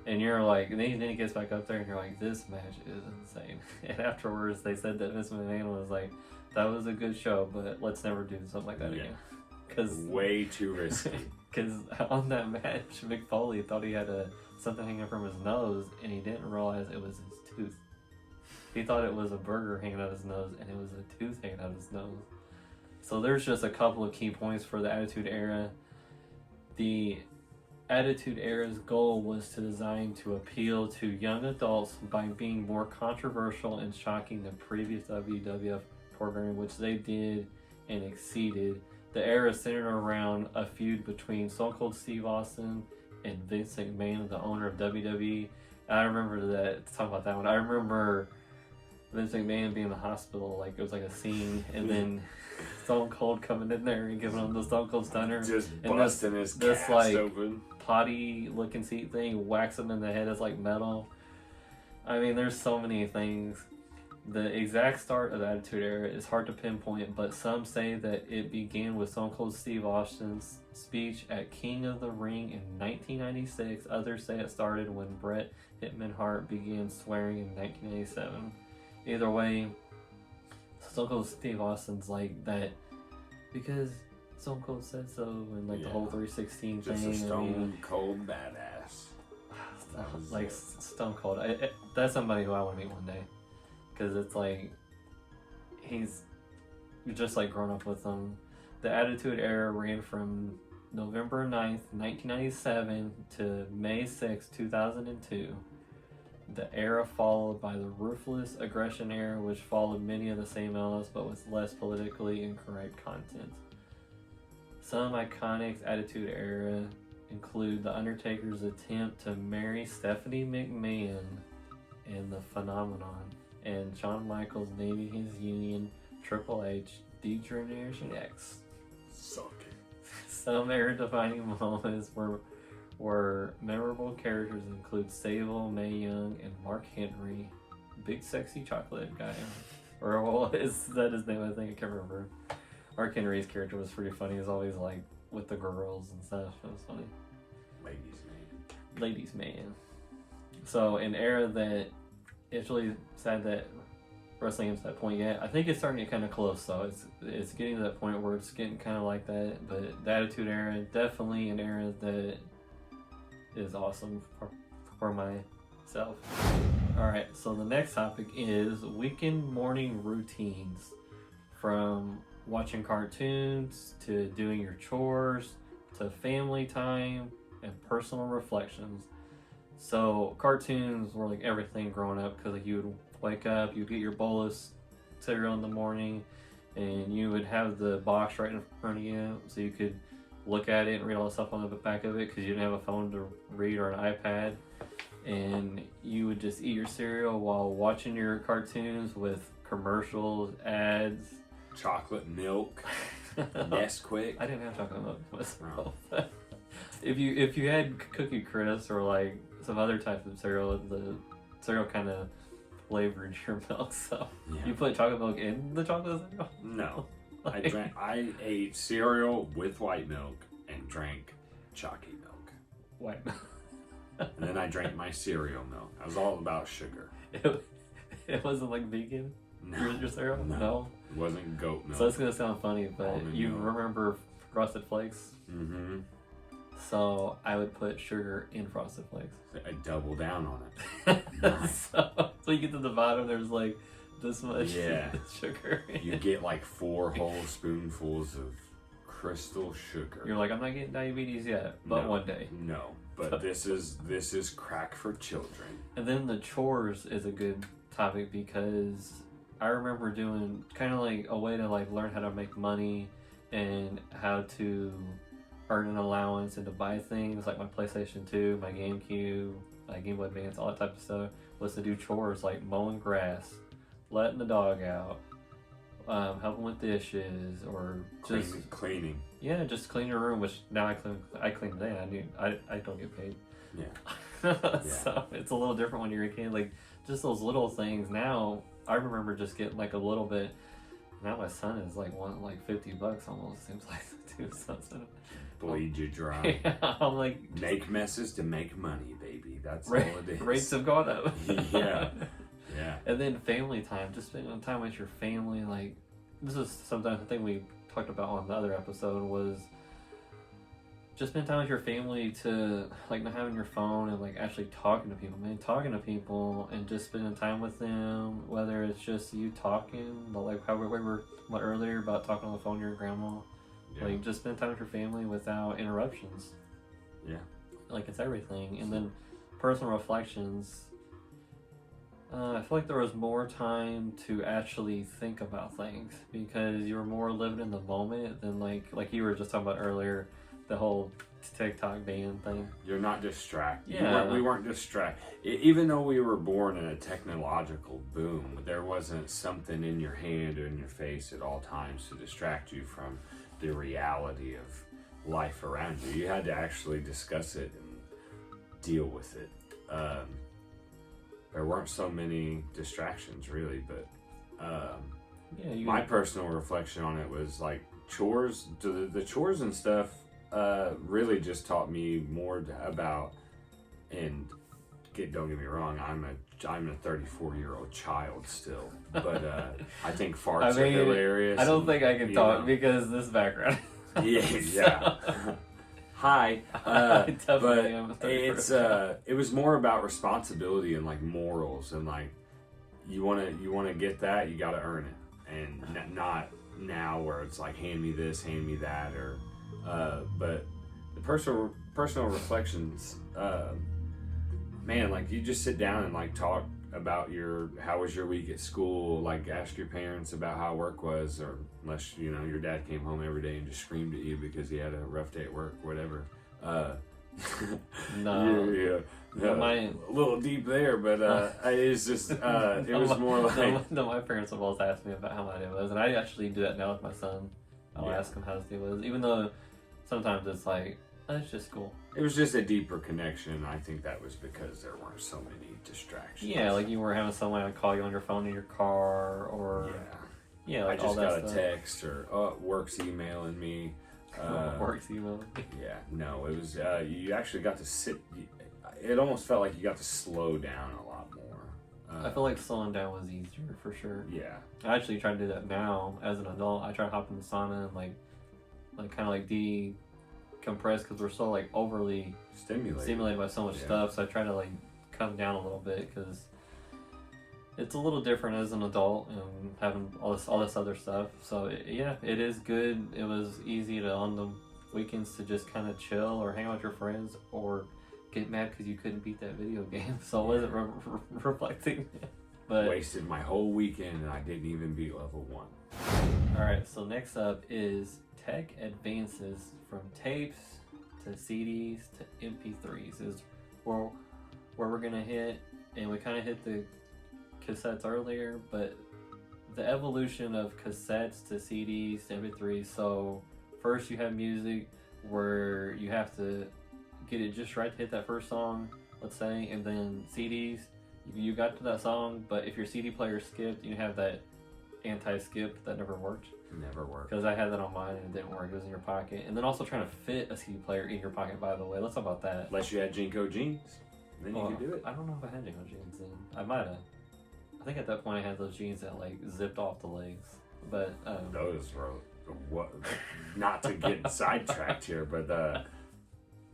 And you're like, and then he gets back up there, and you're like, this match is insane. And afterwards, they said that Vince McMahon was like, that was a good show, but let's never do something like that again. Cause way too risky. Because on that match, Mick Foley thought he had something hanging from his nose, and he didn't realize it was his tooth. He thought it was a burger hanging out of his nose, and it was a tooth hanging out of his nose. So there's just a couple of key points for the Attitude Era. The Attitude Era's goal was to design to appeal to young adults by being more controversial and shocking than previous WWF programming, which they did and exceeded. The era centered around a feud between Stone Cold Steve Austin and Vince McMahon, the owner of WWE. I remember that. Talk about that one. I remember Vince McMahon being in the hospital, like it was like a scene, and then Stone Cold coming in there and giving him the Stone Cold Stunner, just and busting his cast like open. Potty looking seat thing, whacks him in the head. It's like metal. I mean, there's so many things. The exact start of the Attitude Era is hard to pinpoint, but some say that it began with Stone Cold Steve Austin's speech at King of the Ring in 1996. Others say it started when Bret Hitman Hart began swearing in 1987. Either way, Stone Cold Steve Austin's like that because Stone Cold said so, and like the whole 316 just thing. Just a Stone Cold badass. Like Stone Cold. That's somebody who I want to meet one day. Because it's like, he's just like grown up with them. The Attitude Era ran from November 9th, 1997 to May 6, 2002. The era followed by the Ruthless Aggression Era, which followed many of the same elements but with less politically incorrect content. Some iconic Attitude Era include The Undertaker's attempt to marry Stephanie McMahon and The Phenomenon, and Shawn Michaels naming his union Triple H D-Generation X. Suck it. Some era-defining moments were memorable characters include Sable, Mae Young, and Mark Henry. Big sexy chocolate guy. Or what is that his name? I think I can't remember. Mark Henry's character was pretty funny. He was always like with the girls and stuff. It was funny. Ladies man. So an era that it's really sad that wrestling is at that point yet. I think it's starting to get kind of close though. It's getting to that point where it's getting kind of like that. But the Attitude Era, definitely an era that is awesome for myself. Alright, so the next topic is weekend morning routines from watching cartoons to doing your chores to family time and personal reflections. So cartoons were like everything growing up because like you would wake up, you'd get your bolus cereal in the morning, and you would have the box right in front of you so you could look at it and read all the stuff on the back of it because you didn't have a phone to read or an iPad. And you would just eat your cereal while watching your cartoons with commercials, ads. Chocolate milk, Nesquik. I didn't have chocolate milk myself. Oh. if you had Cookie Crisp or like some other type of cereal, the cereal kind of flavored your milk. So you put chocolate milk in the chocolate cereal? No, I ate cereal with white milk and drank chalky milk. White milk. And then I drank my cereal milk. I was all about sugar. It wasn't like vegan? No. Your cereal? No. It wasn't goat milk. So it's going to sound funny, but Almond you milk. remember Frosted Flakes? Mm-hmm. So I would put sugar in Frosted Flakes. I double down on it. Nice. So you get to the bottom, there's like this much sugar. You get like 4 whole spoonfuls of crystal sugar. You're like, I'm not getting diabetes yet, but one day. No, but this is crack for children. And then the chores is a good topic because I remember doing kind of like a way to like learn how to make money and how to earn an allowance and to buy things like my PlayStation 2, my GameCube, my Game Boy Advance, all that type of stuff, was to do chores like mowing grass, letting the dog out, helping with dishes, or just cleaning. Yeah, just clean your room, which now I clean today. I don't get paid. Yeah. So it's a little different when you're a kid. Like just those little things. Now I remember just getting like a little bit. Now my son is like wanting like $50 almost. Seems like to do something. Bleed you dry. Yeah, I'm like make messes to make money, baby. That's all it is. Rates have gone up. Yeah. Yeah. And then family time, just spending time with your family. Like this is sometimes the thing we talked about on the other episode was just spend time with your family to like not having your phone and like actually talking to people, man. Talking to people and just spending time with them, whether it's just you talking, like how we were earlier about talking on the phone to your grandma. Yeah. Like just spend time with your family without interruptions. Yeah. Like it's everything. And then personal reflections. I feel like there was more time to actually think about things because you were more living in the moment than like you were just talking about earlier, the whole TikTok ban thing. You're not distracted. Yeah. We weren't distracted. Even though we were born in a technological boom, there wasn't something in your hand or in your face at all times to distract you from the reality of life around you. You had to actually discuss it and deal with it. There weren't so many distractions really, but my personal reflection on it was like chores. The chores and stuff really just taught me more about, and don't get me wrong, I'm a 34-year-old child still, but I think farts are hilarious. I don't think I can talk because this background. Yeah. Hi, but it was more about responsibility and like morals and like you want to get that, you got to earn it, and not now where it's like hand me this, hand me that, or but the personal reflections, man, like you just sit down and like talk about how was your week at school, like ask your parents about how work was, or unless your dad came home every day and just screamed at you because he had a rough day at work, whatever. No, a little deep there, but it's just it was more like no, my parents have always asked me about how my day was, and I actually do that now with my son. I'll ask him how his day was, even though sometimes it's like it's just school. It was just a deeper connection. I think that was because there weren't so many distractions. Yeah, like you were having someone call you on your phone in your car, or like I just got a stuff. Text, or work's emailing me. Work's emailing me. Yeah, no, it was you actually got to sit. It almost felt like you got to slow down a lot more. I feel like slowing down was easier for sure. Yeah, I actually try to do that now as an adult. I try to hop in the sauna and like kind of like decompress because we're so like overly stimulated by so much stuff. So I try to like come down a little bit because it's a little different as an adult and having all this other stuff. So yeah, it is good. It was easy to on the weekends to just kind of chill or hang out with your friends or get mad because you couldn't beat that video game. So I wasn't reflecting. But wasted my whole weekend and I didn't even beat level 1. All right, so next up is tech advances from tapes to CDs to MP3s is where we're gonna hit, and we kind of hit the cassettes earlier, but the evolution of cassettes to CDs to MP3s. So first you have music where you have to get it just right to hit that first song, let's say, and then CDs, you got to that song, but if your CD player skipped, you have that anti-skip that never worked. Never worked. Because I had that on mine and it didn't work. It was in your pocket. And then also trying to fit a CD player in your pocket, by the way. Let's talk about that. Unless you had Jinko jeans, then you could do it. I don't know if I had Jinko jeans then. I might have. I think at that point I had those jeans that like zipped off the legs. But those were what? Not to get sidetracked here, but the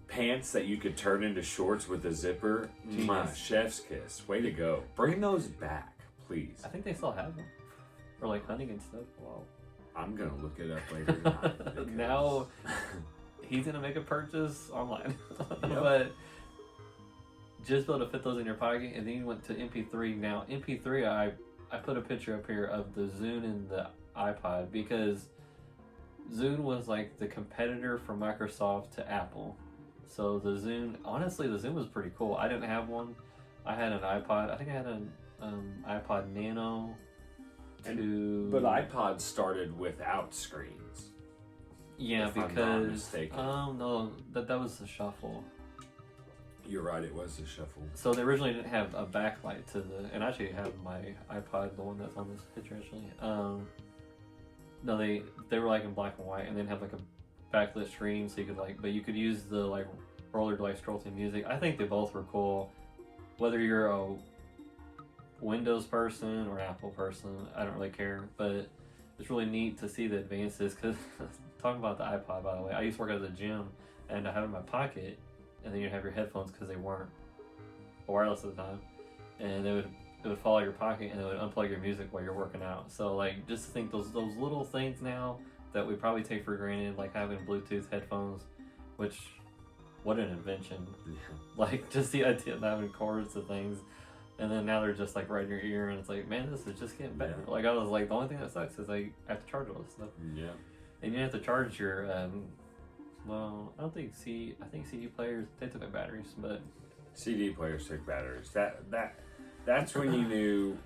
pants that you could turn into shorts with a zipper. My chef's kiss. Way to go. Bring those back, please. I think they still have them. Or like hunting and stuff. Wow. I'm gonna look it up later tonight. Now he's gonna make a purchase online. Yep. But just be able to fit those in your pocket, and then you went to MP3. Now MP3, I put a picture up here of the Zune and the iPod because Zune was like the competitor from Microsoft to Apple. So the Zune, honestly, the Zune was pretty cool. I didn't have one. I had an iPod. I think I had an iPod Nano. But iPods started without screens. Yeah, if I'm not because mistaken. No, that was the shuffle. You're right, it was the shuffle. So they originally didn't have a backlight to the, and I actually have my iPod, the one that's on this picture actually. No, they were like in black and white, and then have like a backlit screen, so you could like, but you could use the like roller to like scroll through music. I think they both were cool. Whether you're a Windows person or Apple person, I don't really care, but it's really neat to see the advances. Because talking about the iPod, by the way, I used to work at the gym and I have it in my pocket, and then you'd have your headphones because they weren't wireless at the time, and it would fall out of your pocket and it would unplug your music while you're working out. So like, just to think those little things now that we probably take for granted, like having Bluetooth headphones, which what an invention. Like just the idea of having cords to things. And then now they're just like right in your ear, and it's like, man, this is just getting better. Yeah. Like I was like, the only thing that sucks is I have to charge all this stuff. Yeah. And you have to charge your, well, I think CD players, they took their batteries, but CD players took batteries. That's when you knew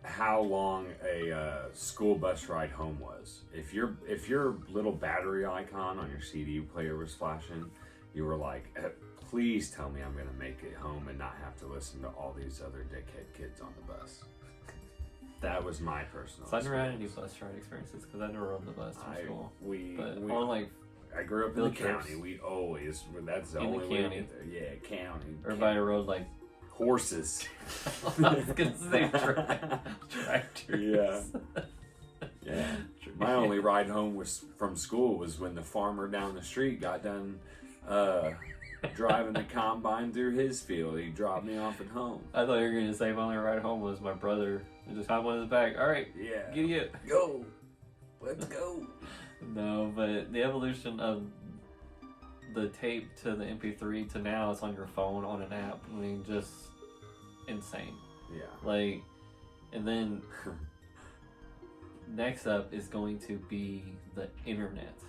how long a school bus ride home was. If your little battery icon on your CD player was flashing, you were like, please tell me I'm going to make it home and not have to listen to all these other dickhead kids on the bus. That was my personal So I never had any bus ride experiences because I never rode the bus from school. I grew up in the county. We always, that's the only way to get there. Yeah, county. Everybody rode like horses. I was going to say tractors. Yeah. Yeah. My only ride home from school was when the farmer down the street got done driving the combine through his field. He dropped me off at home. I thought you were going to say my only ride home was my brother. He just hopped on his back. All right, yeah, giddy up. Go. Let's go. No, but the evolution of the tape to the MP3 to now it's on your phone on an app. I mean, just insane. Yeah. Like, and then next up is going to be the internet.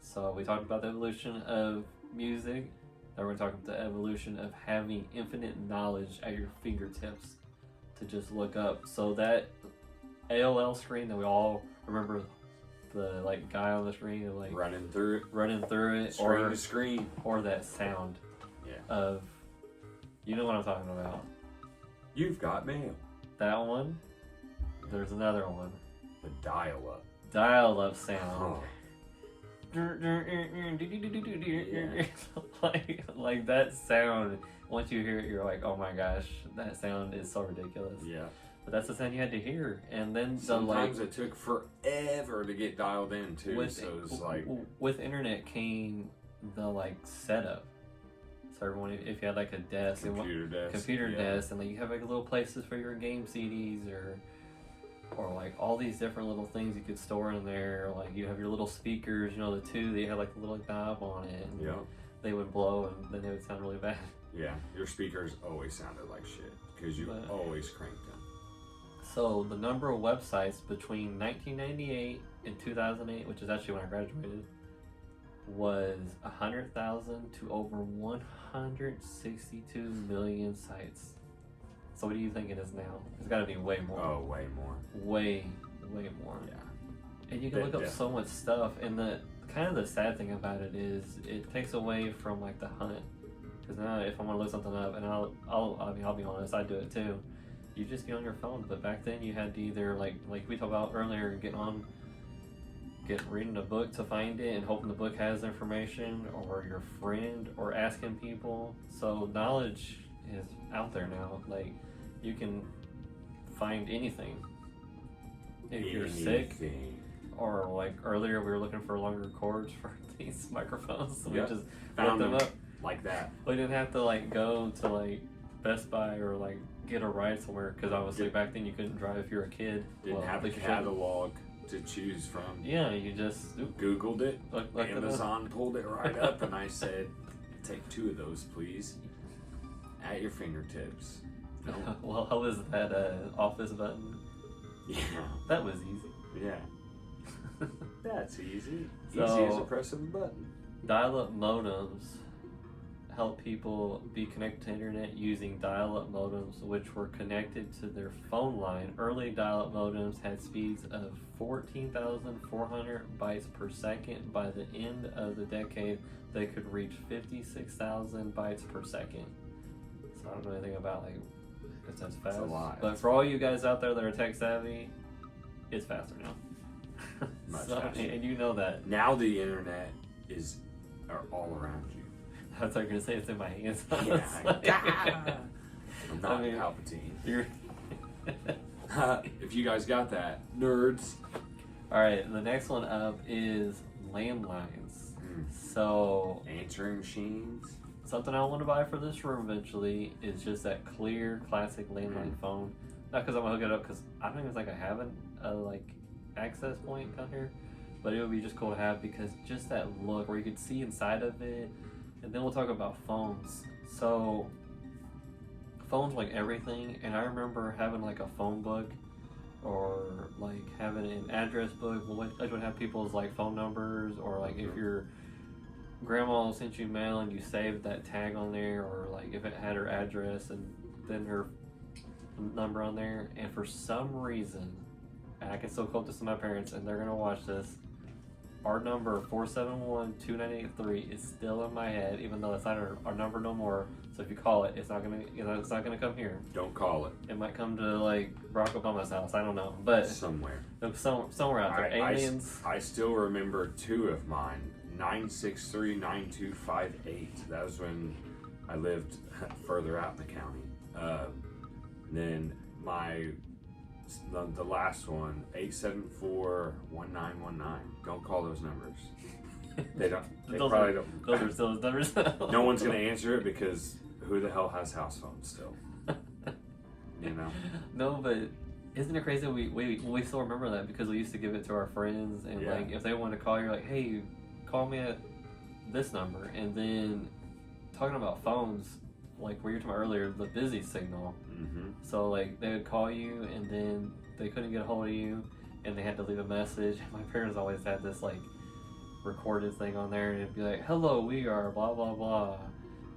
So we talked about the evolution of music. Now we're going to talk about the evolution of having infinite knowledge at your fingertips to just look up. So that AOL screen that we all remember, the like guy on the screen like running through it, screen to screen, or that sound of, you know what I'm talking about. You've got mail. That one. There's another one. The dial-up. Dial-up sound. Oh. like that sound, once you hear it, you're like, oh my gosh, that sound is so ridiculous. Yeah. But that's the sound you had to hear. And then sometimes it took forever to get dialed in too. So it was like, with internet came the like setup. So everyone, if you had like a desk, computer yeah. desk, and like you have like little places for your game CDs or like all these different little things you could store in there. Like you have your little speakers, you know, the two that you have like a little knob on it. And Yeah. they would blow and then they would sound really bad. Yeah, your speakers always sounded like shit because you always cranked them. So the number of websites between 1998 and 2008, which is actually when I graduated, was 100,000 to over 162 million sites. So what do you think it is now? It's got to be way more. Oh, way more. Way more. Yeah. And you can look up so much stuff. And the kind of the sad thing about it is it takes away from like the hunt. Because now if I want to look something up, and I'll be honest, I do it too. You just get on your phone. But back then you had to either like we talked about earlier, reading a book to find it and hoping the book has information, or your friend, or asking people. So knowledge is out there now. Like you can find anything if you're sick, or like earlier we were looking for longer cords for these microphones, so we just found them up like that. We didn't have to like go to like Best Buy or like get a ride somewhere, because obviously back then you couldn't drive if you were a kid. Didn't have a catalog to choose from. Yeah, you just Googled it. Amazon pulled it right up, and I said, "Take 2 of those, please." At your fingertips. Nope. Well, how was that office button? Yeah. That was easy. Yeah. That's easy. So, easy as a press of a button. Dial-up modems help people be connected to internet using dial-up modems, which were connected to their phone line. Early dial-up modems had speeds of 14,400 bytes per second. By the end of the decade, they could reach 56,000 bytes per second. So I don't know anything about like if that's fast. That's a lot. But for all you guys out there that are tech savvy, it's faster now. Much faster. And you know that. Now the internet are all around you. I thought you were going to say it's in my hands. Yeah. I'm not Palpatine. You're if you guys got that, nerds. Alright, the next one up is landlines. So answering machines. Something I want to buy for this room eventually is just that clear classic landline phone. Not because I'm gonna hook it up, because I don't even think I have a like access point down here, but it would be just cool to have, because just that look where you could see inside of it. And then we'll talk about phones. So phones like everything, and I remember having like a phone book, or like having an address book. I would have people's like phone numbers, or like if your grandma sent you mail and you saved that tag on there, or like if it had her address and then her number on there. And for some reason, and I can still quote this to my parents and they're gonna watch this, our number 471-2983 is still in my head, even though it's not our number no more. So if you call it, it's not gonna come here. Don't call it. It might come to like Barack Obama's house. I don't know, but somewhere out there. Aliens. I still remember 2 of mine. 963-9258. That was when I lived further out in the county. Then the last one, 874-1919. Don't call those numbers. They probably don't. Those are still those numbers. No one's gonna answer it, because who the hell has house phones still? You know. No, but isn't it crazy? We still remember that, because we used to give it to our friends, and like if they wanted to call you, like, hey, call me at this number. And then talking about phones, like we were talking about earlier, the busy signal. So like they would call you and then they couldn't get a hold of you and they had to leave a message. My parents always had this like recorded thing on there, and it'd be like, hello, we are blah blah blah.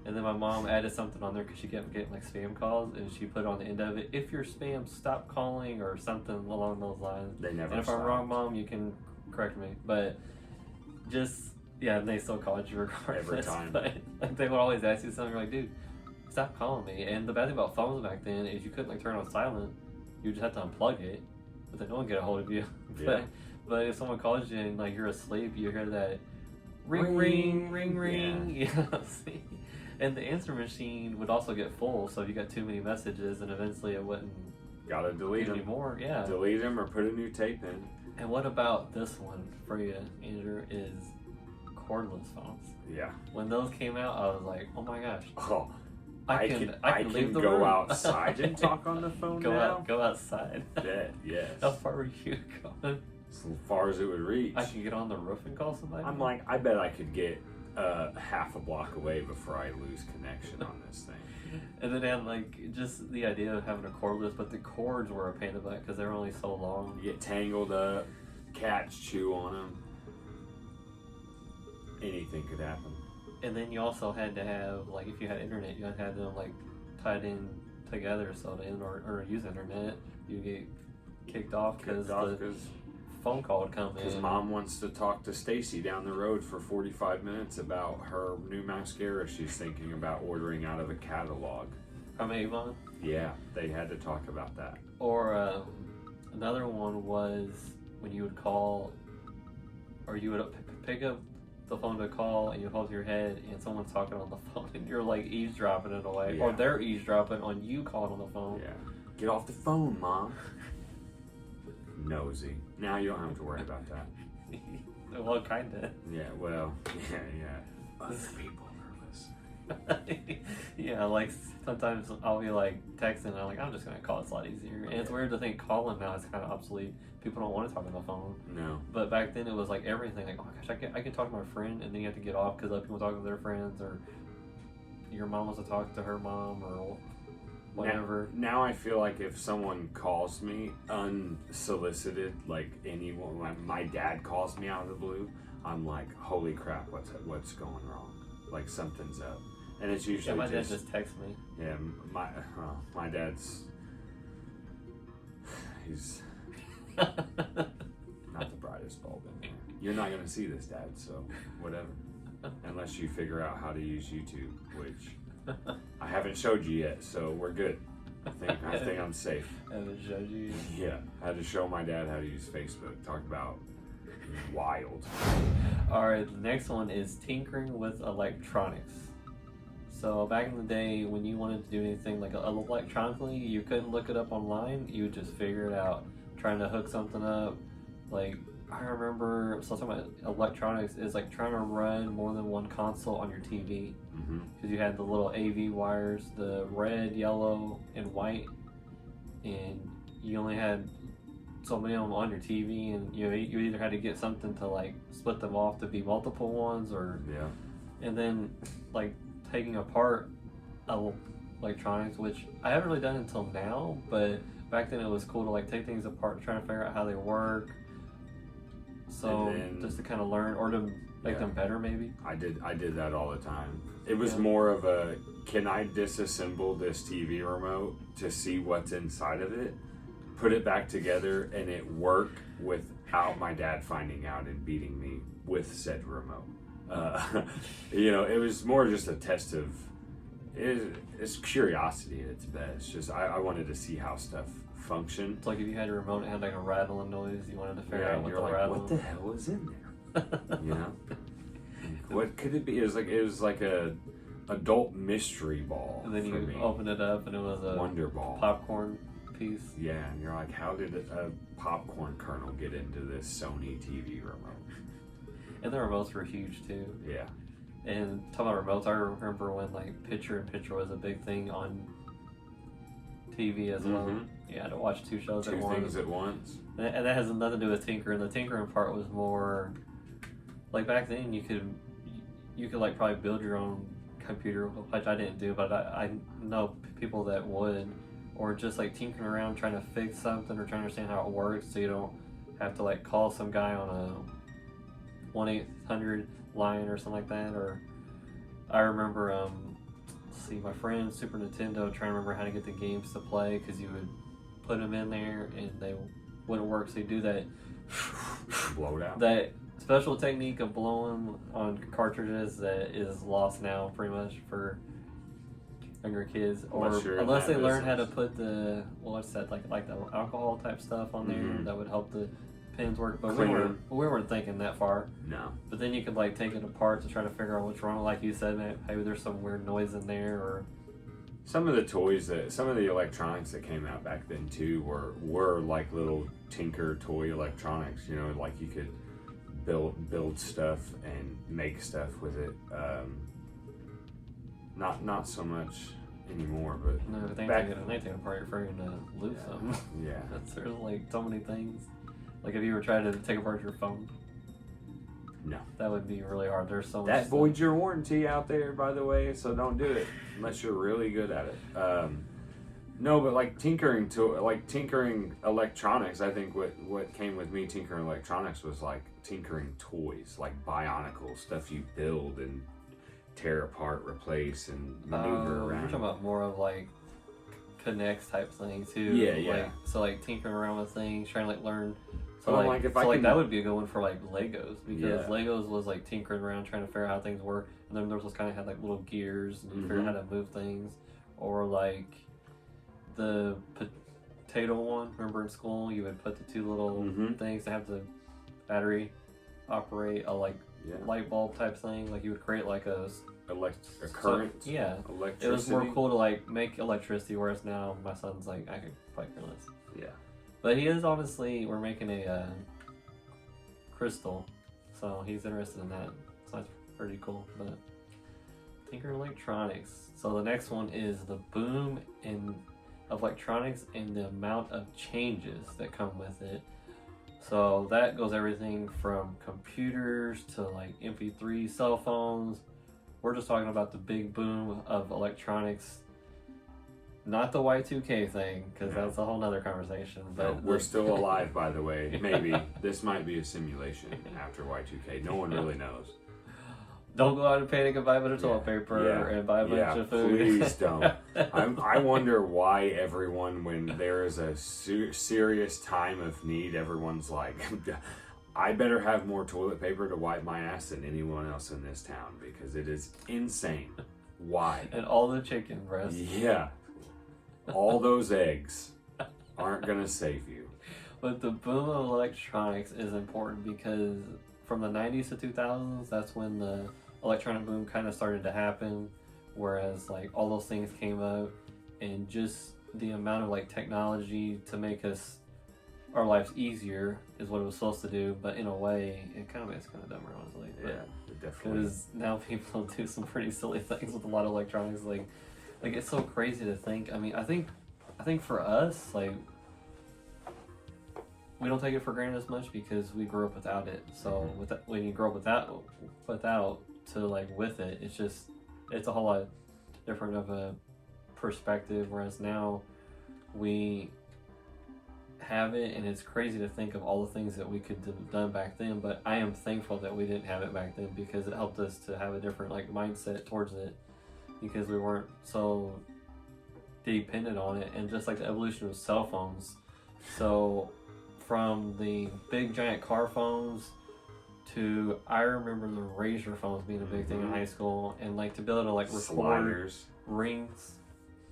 And then my mom added something on there because she kept getting like spam calls, and she put on the end of it, if you're spam, stop calling, or something along those lines. They never. And if I'm wrong, Mom, you can correct me. But just and they still called you regardless. Every time. But like, they would always ask you something. You're like, dude, stop calling me. And the bad thing about phones back then is you couldn't like turn on silent. You just had to unplug it, but then no one get a hold of you. But if someone calls you and like you're asleep, you hear that ring. Yeah. See? And the answer machine would also get full, so if you got too many messages, and eventually it wouldn't. Gotta delete them. Anymore. Yeah. Delete them or put a new tape in. And what about this one for you, Andrew? Is cordless phones. Yeah. When those came out, I was like, oh my gosh. Oh, I can leave the go room. outside and talk on the phone now. Go outside. Yes. How far were you going? As far as it would reach. I can get on the roof and call somebody. I'm like, I bet I could get half a block away before I lose connection on this thing. And then they had like just the idea of having a cordless, but the cords were a pain in the butt because they were only so long. You get tangled up, cats chew on them. Anything could happen. And then you also had to have, like, if you had internet, you had to have them like tied in together so they or use internet. You get kicked off because the phone call would come in. Because mom wants to talk to Stacy down the road for 45 minutes about her new mascara she's thinking about ordering out of a catalog. From Avon? Yeah, they had to talk about that. Or another one was when you would call, or you would pick up the phone to call and you hold your head and someone's talking on the phone and you're like eavesdropping in a way. Yeah. Or they're eavesdropping on you calling on the phone. Yeah. Get off the phone, Mom. Nosy. Now you don't have to worry about that. Well, kinda. Yeah, well, yeah. Other people are listening. Yeah, like sometimes I'll be like texting and I'm like, I'm just gonna call, it's a lot easier. And it's weird to think calling now is kind of obsolete. People don't want to talk on the phone. No. But back then it was like everything. Like, oh my gosh, I can talk to my friend, and then you have to get off because other people talk to their friends, or your mom wants to talk to her mom, or whatever. Now I feel like if someone calls me unsolicited, like anyone, like my dad calls me out of the blue, I'm like, holy crap, what's going wrong? Like something's up. And it's usually my dad just texts me. Yeah, my dad's, he's not the brightest bulb in there. You're not going to see this, Dad, so whatever. Unless you figure out how to use YouTube, which I haven't showed you yet, so we're good. I think I'm safe. I haven't showed you. Yeah, I had to show my dad how to use Facebook. Talk about wild. Alright, the next one is tinkering with electronics. So back in the day, when you wanted to do anything like electronically, you couldn't look it up online. You would just figure it out. Trying to hook something up. Like, I remember, so talking about electronics is like trying to run more than one console on your TV. Because you had the little AV wires, the red, yellow, and white. And you only had so many of them on your TV, and you either had to get something to like split them off to be multiple ones, or and then like taking apart electronics, which I haven't really done until now, but back then it was cool to like take things apart, trying to figure out how they work. So just to kind of learn or to make them better, maybe. I did that all the time. It was more of a, can I disassemble this TV remote to see what's inside of it, put it back together, and it work without my dad finding out and beating me with said remote. It was more just a test of, it's curiosity at its best. Just I wanted to see how stuff functioned. It's like if you had a remote and had like a rattling noise, you wanted to figure out what the rattling. What the hell was in there? You know, what could it be? It was like a adult mystery ball. And then you opened it up and it was a Wonder Ball popcorn piece. Yeah, and you're like, how did a popcorn kernel get into this Sony TV remote? And the remotes were huge too. Yeah. And talking about remotes, I remember when like picture-in-picture was a big thing on TV as well. You had to watch two shows at once. Two things at once. And that has nothing to do with tinkering. The tinkering part was more like back then you could like probably build your own computer, which I didn't do, but I know people that would, or just like tinkering around trying to fix something or trying to understand how it works, so you don't have to like call some guy on a 1-800 line or something like that. Or I remember let's see, my friend Super Nintendo, trying to remember how to get the games to play, because you would put them in there and they wouldn't work, so you do that blow it out. That special technique of blowing on cartridges that is lost now pretty much for younger kids, or unless they learn how to put the like the alcohol type stuff on there that would help the pins work. But we weren't thinking that far. No. But then you could like take it apart to try to figure out what's wrong. Like you said, maybe there's some weird noise in there, or some of the electronics that came out back then too were like little tinker toy electronics. You know, like you could build stuff and make stuff with it. Not so much anymore, but no, if they back, take it apart, you're afraid to lose them. yeah. There's like so many things. Like if you were trying to take apart your phone, no, that would be really hard. There's so much that stuff. voids your warranty out there, by the way. So don't do it unless you're really good at it. No, but like tinkering electronics. I think what came with me tinkering electronics was like tinkering toys, like Bionicle stuff you build and tear apart, replace, and maneuver around. You're talking about more of like connects type thing too. Yeah. Like, so like tinkering around with things, trying to like learn. So Well, like, like, if so I like can- that would be a good one for like Legos, because Yeah. Legos was like tinkering around trying to figure out how things work, and then there was those kind of had like little gears and you figure out how to move things, or like the potato one. Remember in school you would put the two little things to have the battery operate a like light bulb type thing. Like you would create like a current. So, yeah. Electricity. It was more cool to like make electricity, whereas now my son's like, I could quite care less. Yeah. But he is obviously, we're making a crystal, so he's interested in that. So that's pretty cool. But Tinker Electronics. So the next one is the boom of electronics and the amount of changes that come with it. So that goes everything from computers to like MP3 cell phones. We're just talking about the big boom of electronics, not the Y2K thing, because that's a whole nother conversation. But we're still alive, by the way. Maybe this might be a simulation after Y2K. No one really knows. Don't go out and panic and buy a bunch of toilet paper and buy a bunch of food. Please don't. I wonder why everyone, when there is a serious time of need, everyone's like, I better have more toilet paper to wipe my ass than anyone else in this town, because it is insane. Why? And all the chicken breasts. Yeah. All those eggs aren't going to save you. But the boom of electronics is important because from the 90s to 2000s, that's when the electronic boom kind of started to happen, whereas like all those things came out, and just the amount of like technology to make our lives easier is what it was supposed to do, but in a way it kind of makes kind of dumber, honestly. Yeah, definitely. Because now people do some pretty silly things with a lot of electronics, like it's so crazy to think. I mean, I think for us, like, we don't take it for granted as much because we grew up without it. So when you grow up without to like with it, it's a whole lot different of a perspective. Whereas now we have it, and it's crazy to think of all the things that we could have done back then. But I am thankful that we didn't have it back then, because it helped us to have a different like mindset towards it, because we weren't so dependent on it. And just like the evolution of cell phones, so from the big giant car phones to, I remember the Razor phones being a big thing in high school, and like to be able to like record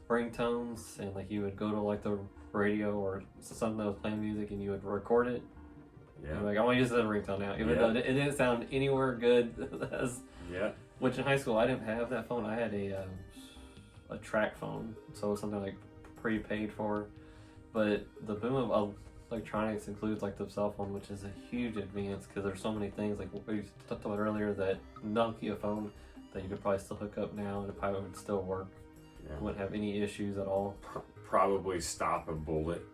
ringtones, and like you would go to like the radio or something that was playing music and you would record it. Yeah. Like, I want to use it as a ringtone now, even though it didn't sound anywhere good. Which in high school I didn't have that phone. I had a track phone, so it was something like prepaid for. But the boom of electronics includes like the cell phone, which is a huge advance, because there's so many things like we talked about earlier, that Nokia phone that you could probably still hook up now and it probably would still work. Wouldn't have any issues at all. Probably stop a bullet.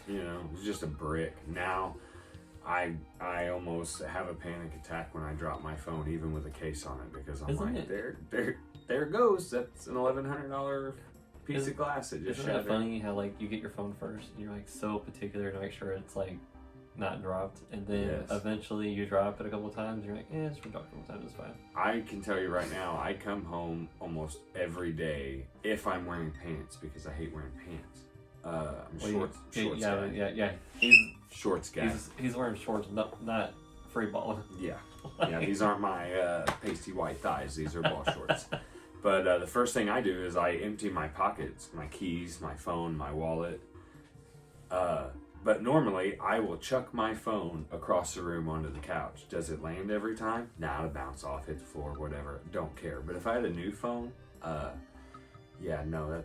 It's just a brick. Now I almost have a panic attack when I drop my phone, even with a case on it, because I'm there it goes. That's an $1,100 piece of glass that just shattered. Isn't that funny how like you get your phone first and you're like so particular to make sure it's like not dropped, and then eventually you drop it a couple of times and you're like, it's been dropped a couple of times, it's fine. I can tell you right now, I come home almost every day if I'm wearing pants, because I hate wearing pants. I'm shorts guy. Yeah. He's shorts guy. He's wearing shorts, not free balling. Yeah. These aren't my pasty white thighs. These are ball shorts. But the first thing I do is I empty my pockets, my keys, my phone, my wallet. But normally I will chuck my phone across the room onto the couch. Does it land every time? Nah, it'll bounce off, hit the floor, whatever. Don't care. But if I had a new phone, that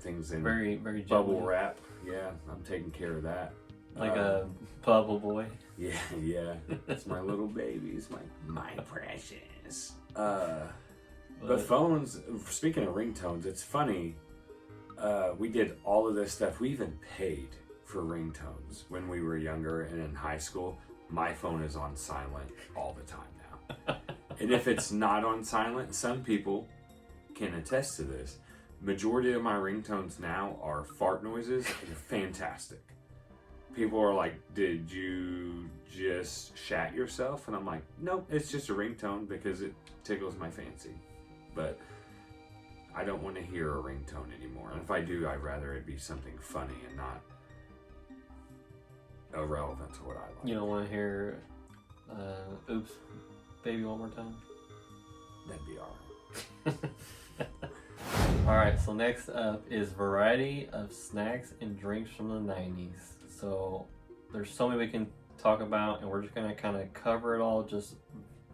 thing's in very bubble wrap. Yeah, I'm taking care of that. Like a bubble boy. Yeah. It's my little baby. It's my precious. But phones, speaking of ringtones, it's funny. We did all of this stuff. We even paid for ringtones when we were younger and in high school. My phone is on silent all the time now. And if it's not on silent, some people can attest to this. Majority of my ringtones now are fart noises. They're fantastic. People are like, did you just shat yourself? And I'm like, nope, it's just a ringtone because it tickles my fancy. But I don't want to hear a ringtone anymore. And if I do, I'd rather it be something funny and not irrelevant to what I like. You don't want to hear Oops, Baby one more time? That'd be alright. Alright, so next up is variety of snacks and drinks from the 90s. So there's so many we can talk about, and we're just going to kind of cover it all just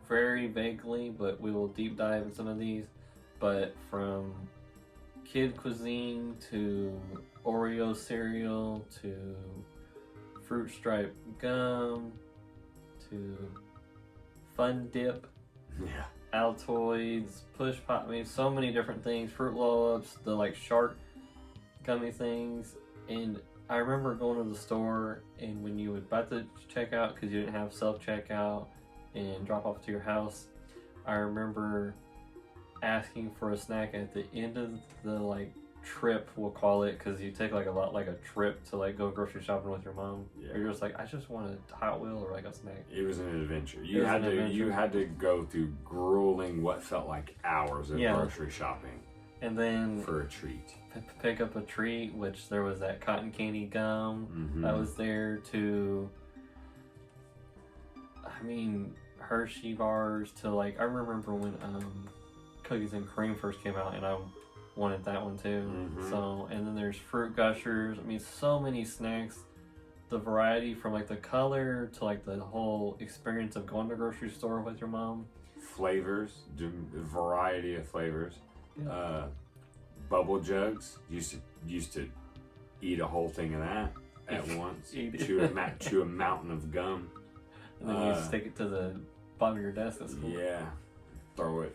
very vaguely, but we will deep dive in some of these. But from kid cuisine to Oreo cereal to fruit stripe gum to Fun Dip, Yeah. Altoids, Push Pop, I mean, so many different things. Fruit Roll-Ups, the like shark gummy things. And I remember going to the store, and when you would buy the checkout, because you didn't have self-checkout and drop off to your house, I remember asking for a snack at the end of the like trip, we'll call it, because you take like a trip to like go grocery shopping with your mom. Yeah. You're just like, I just want a Hot Wheel or like a snack. It was an adventure. You had to go through grueling, what felt like hours of grocery shopping. And then for a treat. Pick up a treat, which there was that cotton candy gum that was there to, I mean, Hershey bars to like, I remember when Cookies and Cream first came out, and I wanted that one too. So, and then there's Fruit Gushers. I mean, so many snacks. The variety from like the color to like the whole experience of going to the grocery store with your mom. Flavors, variety of flavors. Yeah. Bubble jugs. Used to eat a whole thing of that at once. Chew a mountain of gum. And then you stick it to the bottom of your desk at school. Yeah. Throw it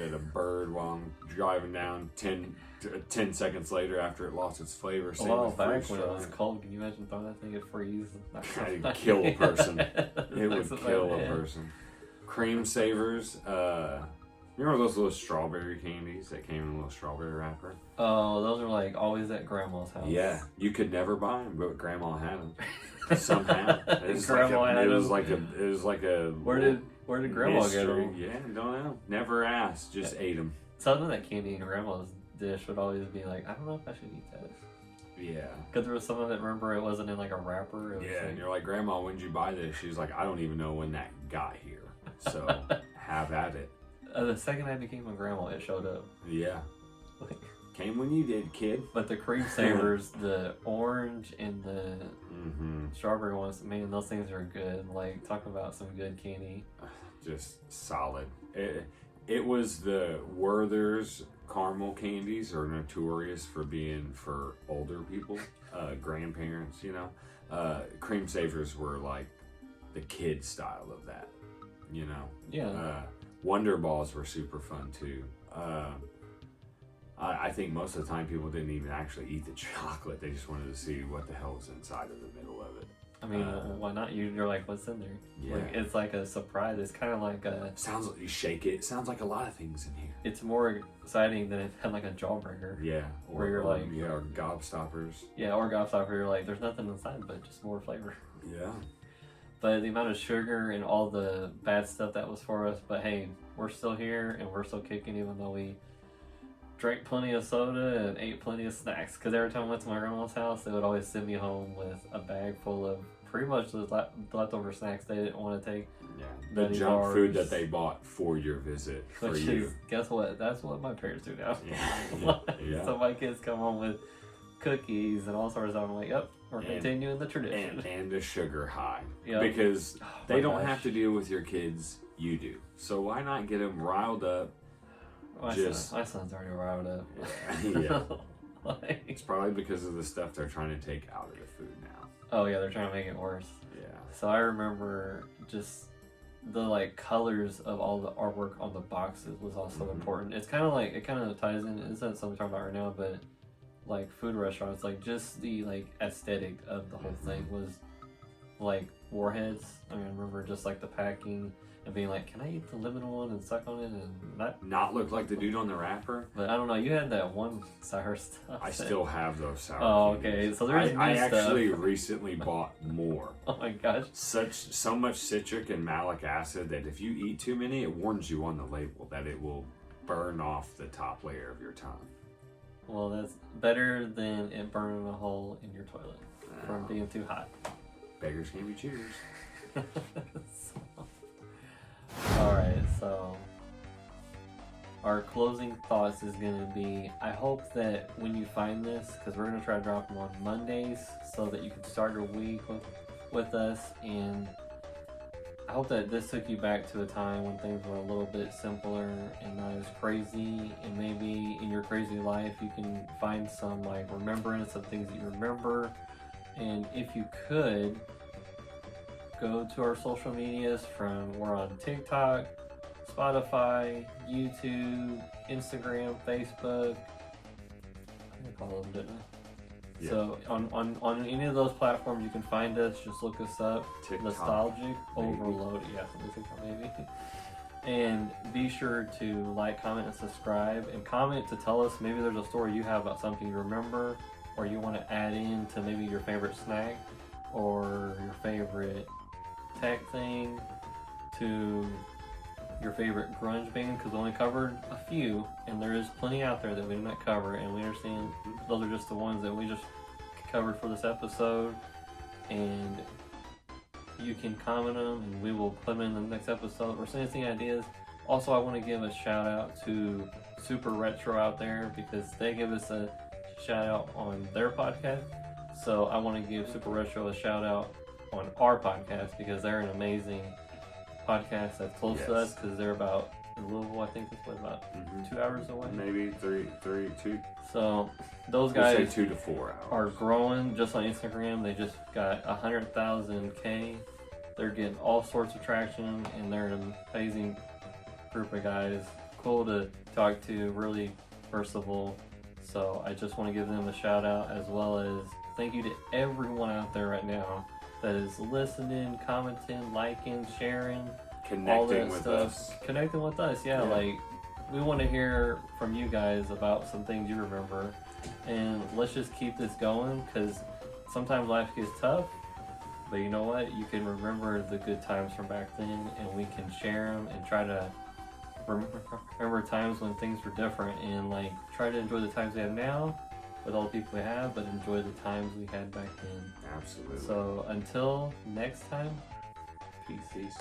at a bird while I'm driving down. 10 seconds later, after it lost its flavor. A while back when it was cold, can you imagine throwing that thing? It freeze. It'd kill a person. It would kill a person. Cream savers. Remember those little strawberry candies that came in a little strawberry wrapper? Oh, those are like always at Grandma's house. Yeah, you could never buy them, but Grandma had them somehow. It was like a. Where did Grandma get them? Yeah, don't know. Never asked. Just ate them. Something that candy in Grandma's dish would always be like, I don't know if I should eat that. Yeah. Because there was some of it, remember, it wasn't in like a wrapper. It was and you're like, Grandma, when did you buy this? She's like, I don't even know when that got here. So have at it. The second I became a grandma, it showed up. Yeah. Came when you did, kid. But the cream savers, the orange and the strawberry ones, man, those things are good. Like, talk about some good candy. Just solid. It was the Werther's caramel candies are notorious for being for older people, grandparents, you know. Cream savers were like the kid style of that, you know. Yeah. Wonder Balls were super fun too. I think most of the time people didn't even actually eat the chocolate. They just wanted to see what the hell was inside of the middle of it. I mean, why not? You're like, what's in there? Yeah. Like, it's like a surprise. It's kind of like a... Sounds like you shake it. It sounds like a lot of things in here. It's more exciting than it had like a jawbreaker. Yeah. Where you're like... Yeah, or gobstoppers. Yeah, or gobstopper. You're like, there's nothing inside but just more flavor. Yeah. But the amount of sugar and all the bad stuff that was for us. But hey, we're still here and we're still kicking, even though we drank plenty of soda and ate plenty of snacks. Because every time I went to my grandma's house, they would always send me home with a bag full of pretty much the leftover snacks they didn't want to take. Yeah, the junk bars. Food that they bought for your visit. Which is, guess what? That's what my parents do now. Yeah. So my kids come home with cookies and all sorts of stuff. I'm like, yep, we're continuing the tradition. And a sugar high. Yep. Because they don't have to deal with your kids, you do. So why not get them riled up? My son's already riled up. Yeah. It's probably because of the stuff they're trying to take out of the food now. Oh yeah, they're trying to make it worse. Yeah. So I remember just the like colors of all the artwork on the boxes was also important. It's kind of like, it kind of ties in, it's not something we're talking about right now, but like food restaurants, like just the like aesthetic of the whole thing was like Warheads. I mean, I remember just like the packing and being like, can I eat the lemon one and suck on it and not look like the dude on the wrapper? But I don't know, you had that one sour stuff. I still have those sour Oh, candies. okay, so there's I new actually stuff. recently bought more. Oh my gosh. So much citric and malic acid that if you eat too many, it warns you on the label that it will burn off the top layer of your tongue. Well, that's better than it burning a hole in your toilet from being too hot. Beggars can't be choosers. Alright, so our closing thoughts is going to be, I hope that when you find this, because we're going to try to drop them on Mondays so that you can start your week with us, and I hope that this took you back to a time when things were a little bit simpler and not as crazy, and maybe in your crazy life you can find some like remembrance of things that you remember. And if you could, go to our social medias. We're on TikTok, Spotify, YouTube, Instagram, Facebook. I think I call them, didn't I? Yeah. So on any of those platforms you can find us. Just look us up. TikTok, Nostalgic maybe. Overload. Yeah, TikTok maybe. And be sure to like, comment, and subscribe. And comment to tell us maybe there's a story you have about something you remember, or you want to add in to maybe your favorite snack or your favorite tech thing, to your favorite grunge band, because we only covered a few and there is plenty out there that we did not cover, and we understand those are just the ones that we just covered for this episode, and you can comment them and we will put them in the next episode or send us any ideas. Also, I want to give a shout out to Super Retro out there, because they give us a shout out on their podcast, so I want to give Super Retro a shout out on our podcast, because they're an amazing podcast that's close to us, because they're about in Louisville. I think it's about 2 hours away, maybe two. So those We'll guys say 2 to 4 hours. are growing just on Instagram. They just got 100,000K. They're getting all sorts of traction, and they're an amazing group of guys. Cool to talk to, really versatile. So I just want to give them a shout out, as well as thank you to everyone out there right now that is listening, commenting, liking, sharing, all Connecting that with stuff. us. Connecting with us, yeah. Like, we want to hear from you guys about some things you remember, and let's just keep this going, because sometimes life gets tough, but you know what? You can remember the good times from back then, and we can share them and try to remember times when things were different, and like try to enjoy the times we have now with all the people we have, but enjoy the times we had back then. Absolutely. So until next time, peace. Peace.